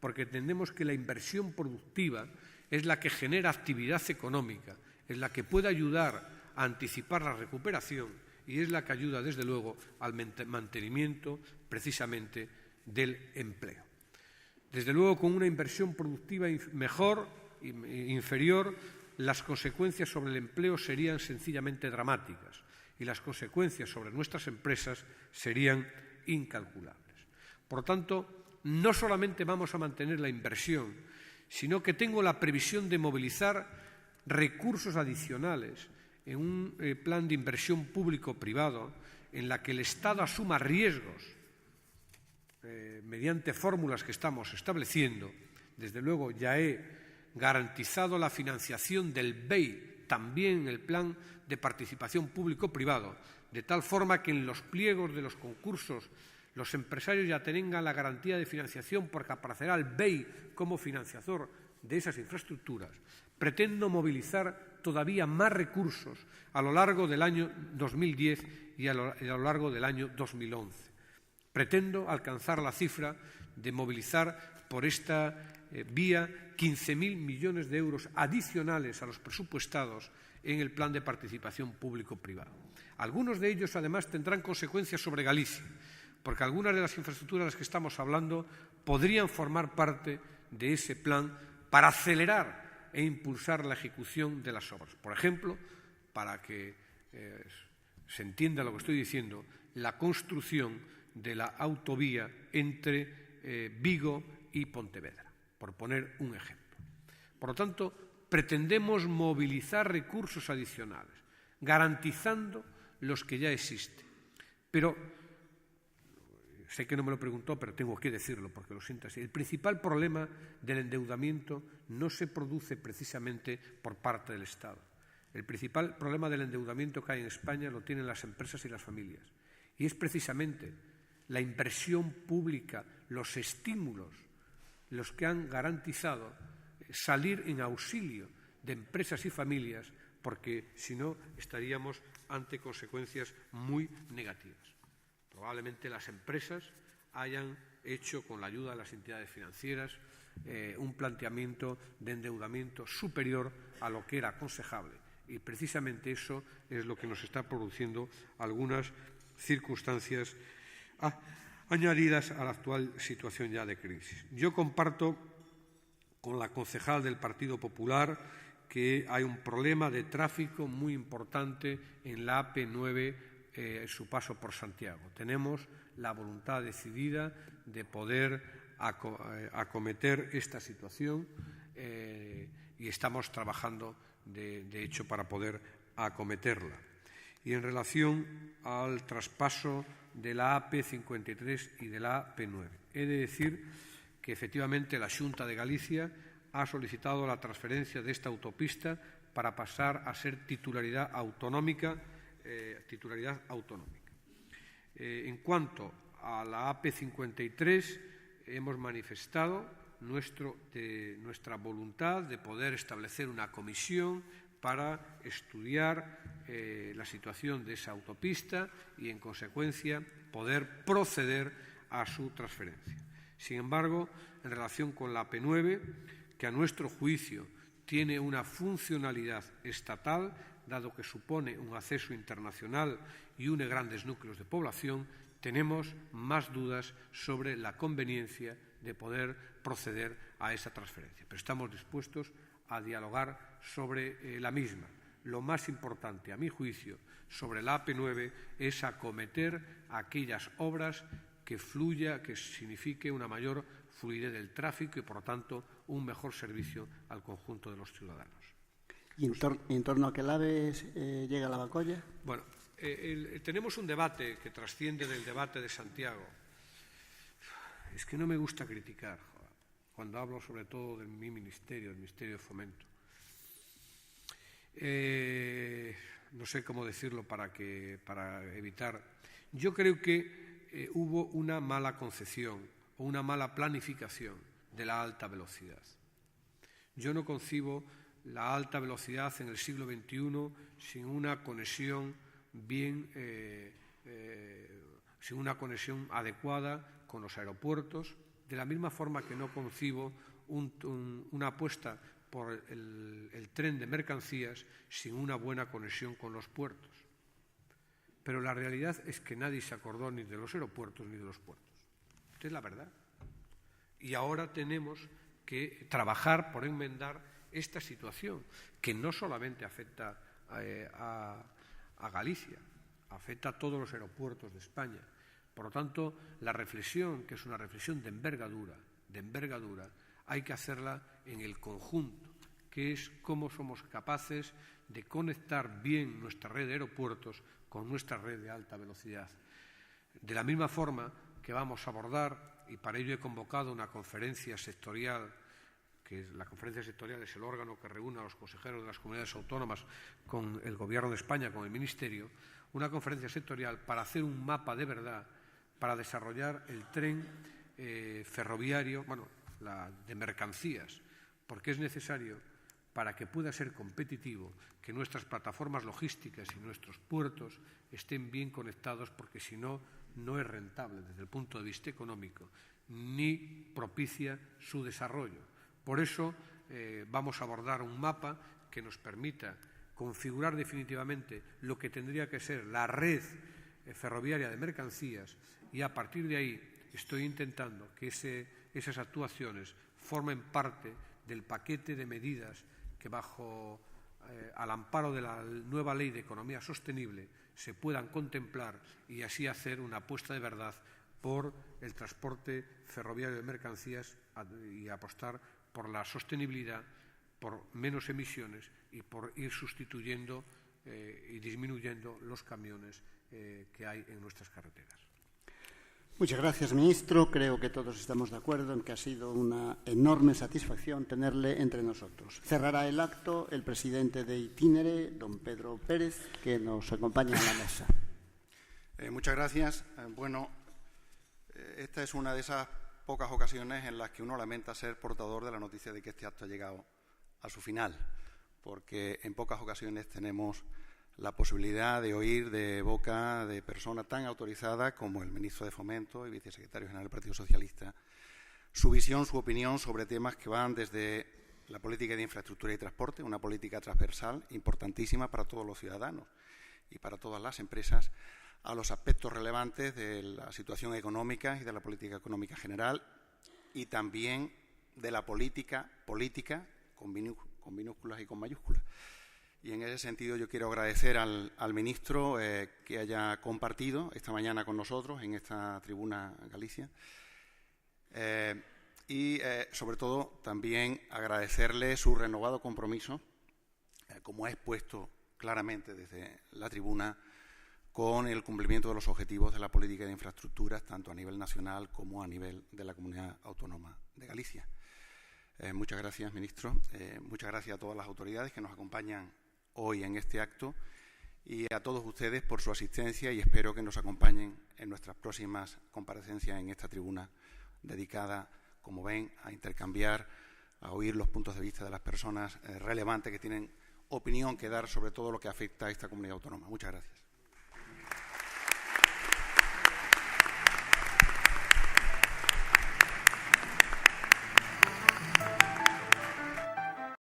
porque entendemos que la inversión productiva es la que genera actividad económica, es la que puede ayudar a anticipar la recuperación y es la que ayuda, desde luego, al mantenimiento precisamente del empleo. Desde luego, con una inversión productiva mejor, inferior, las consecuencias sobre el empleo serían sencillamente dramáticas y las consecuencias sobre nuestras empresas serían incalculables. Por tanto, no solamente vamos a mantener la inversión, sino que tengo la previsión de movilizar recursos adicionales en un plan de inversión público-privado en la que el Estado asuma riesgos mediante fórmulas que estamos estableciendo. Desde luego, ya he garantizado la financiación del BEI, también en el plan de participación público-privado, de tal forma que en los pliegos de los concursos los empresarios ya tengan la garantía de financiación, porque aparecerá el BEI como financiador de esas infraestructuras. Pretendo movilizar todavía más recursos a lo largo del año 2010 y a lo largo del año 2011. Pretendo alcanzar la cifra de movilizar por esta vía 15.000 millones de euros adicionales a los presupuestados en el plan de participación público-privado. Algunos de ellos, además, tendrán consecuencias sobre Galicia, porque algunas de las infraestructuras de las que estamos hablando podrían formar parte de ese plan para acelerar e impulsar la ejecución de las obras. Por ejemplo, para que se entienda lo que estoy diciendo, la construcción de la autovía entre Vigo y Pontevedra, por poner un ejemplo. Por lo tanto, pretendemos movilizar recursos adicionales, garantizando los que ya existen. Pero sé que no me lo preguntó, pero tengo que decirlo porque lo siento así. El principal problema del endeudamiento no se produce precisamente por parte del Estado. El principal problema del endeudamiento que hay en España lo tienen las empresas y las familias. Y es precisamente la inversión pública, los estímulos, los que han garantizado salir en auxilio de empresas y familias, porque si no estaríamos ante consecuencias muy negativas. Probablemente las empresas hayan hecho, con la ayuda de las entidades financieras, un planteamiento de endeudamiento superior a lo que era aconsejable. Y precisamente eso es lo que nos está produciendo algunas circunstancias añadidas a la actual situación ya de crisis. Yo comparto con la concejal del Partido Popular que hay un problema de tráfico muy importante en la AP9, su paso por Santiago. Tenemos la voluntad decidida de poder acometer esta situación y estamos trabajando, de hecho, para poder acometerla. Y en relación al traspaso de la AP53 y de la AP9. He de decir que efectivamente la Xunta de Galicia ha solicitado la transferencia de esta autopista para pasar a ser titularidad autonómica. En cuanto a la AP53, hemos manifestado nuestra voluntad de poder establecer una comisión para estudiar la situación de esa autopista y, en consecuencia, poder proceder a su transferencia. Sin embargo, en relación con la AP9, que a nuestro juicio tiene una funcionalidad estatal, dado que supone un acceso internacional y une grandes núcleos de población, tenemos más dudas sobre la conveniencia de poder proceder a esa transferencia. Pero estamos dispuestos a dialogar sobre la misma. Lo más importante, a mi juicio, sobre la AP9 es acometer aquellas obras que signifique una mayor fluidez del tráfico y, por lo tanto, un mejor servicio al conjunto de los ciudadanos. ¿Y en torno a qué AVE llega la Bacolla? Bueno, tenemos un debate que trasciende del debate de Santiago. Es que no me gusta criticar, cuando hablo sobre todo de mi ministerio, el Ministerio de Fomento. No sé cómo decirlo para evitar. Yo creo que hubo una mala concepción o una mala planificación de la alta velocidad. Yo no concibo la alta velocidad en el siglo XXI sin una conexión sin una conexión adecuada con los aeropuertos, de la misma forma que no concibo una apuesta por el tren de mercancías sin una buena conexión con los puertos. Pero la realidad es que nadie se acordó ni de los aeropuertos ni de los puertos. Esta es la verdad. Y ahora tenemos que trabajar por enmendar esta situación, que no solamente afecta a Galicia, afecta a todos los aeropuertos de España. Por lo tanto, la reflexión, que es una reflexión de envergadura, hay que hacerla en el conjunto, que es cómo somos capaces de conectar bien nuestra red de aeropuertos con nuestra red de alta velocidad. De la misma forma que vamos a abordar, y para ello he convocado una conferencia sectorial, que la conferencia sectorial es el órgano que reúne a los consejeros de las comunidades autónomas con el Gobierno de España, con el Ministerio, una conferencia sectorial para hacer un mapa de verdad, para desarrollar el tren ferroviario, de mercancías, porque es necesario, para que pueda ser competitivo, que nuestras plataformas logísticas y nuestros puertos estén bien conectados, porque si no, no es rentable desde el punto de vista económico, ni propicia su desarrollo. Por eso vamos a abordar un mapa que nos permita configurar definitivamente lo que tendría que ser la red ferroviaria de mercancías, y a partir de ahí estoy intentando que esas actuaciones formen parte del paquete de medidas que al amparo de la nueva Ley de Economía Sostenible se puedan contemplar, y así hacer una apuesta de verdad por el transporte ferroviario de mercancías y apostar por la sostenibilidad, por menos emisiones y por ir sustituyendo y disminuyendo los camiones que hay en nuestras carreteras. Muchas gracias, ministro. Creo que todos estamos de acuerdo en que ha sido una enorme satisfacción tenerle entre nosotros. Cerrará el acto el presidente de Itinere, don Pedro Pérez, que nos acompaña a la mesa. Muchas gracias. Esta es una de esas pocas ocasiones en las que uno lamenta ser portador de la noticia de que este acto ha llegado a su final, porque en pocas ocasiones tenemos la posibilidad de oír de boca de persona tan autorizada como el ministro de Fomento y vicesecretario general del Partido Socialista su visión, su opinión sobre temas que van desde la política de infraestructura y transporte, una política transversal importantísima para todos los ciudadanos y para todas las empresas, a los aspectos relevantes de la situación económica y de la política económica general, y también de la política con minúsculas y con mayúsculas. Y en ese sentido yo quiero agradecer al ministro que haya compartido esta mañana con nosotros en esta tribuna Galicia. Y sobre todo también agradecerle su renovado compromiso, como ha expuesto claramente desde la tribuna, con el cumplimiento de los objetivos de la política de infraestructuras, tanto a nivel nacional como a nivel de la Comunidad Autónoma de Galicia. Muchas gracias, ministro. Muchas gracias a todas las autoridades que nos acompañan hoy en este acto y a todos ustedes por su asistencia, y espero que nos acompañen en nuestras próximas comparecencias en esta tribuna dedicada, como ven, a intercambiar, a oír los puntos de vista de las personas relevantes que tienen opinión que dar sobre todo lo que afecta a esta comunidad autónoma. Muchas gracias.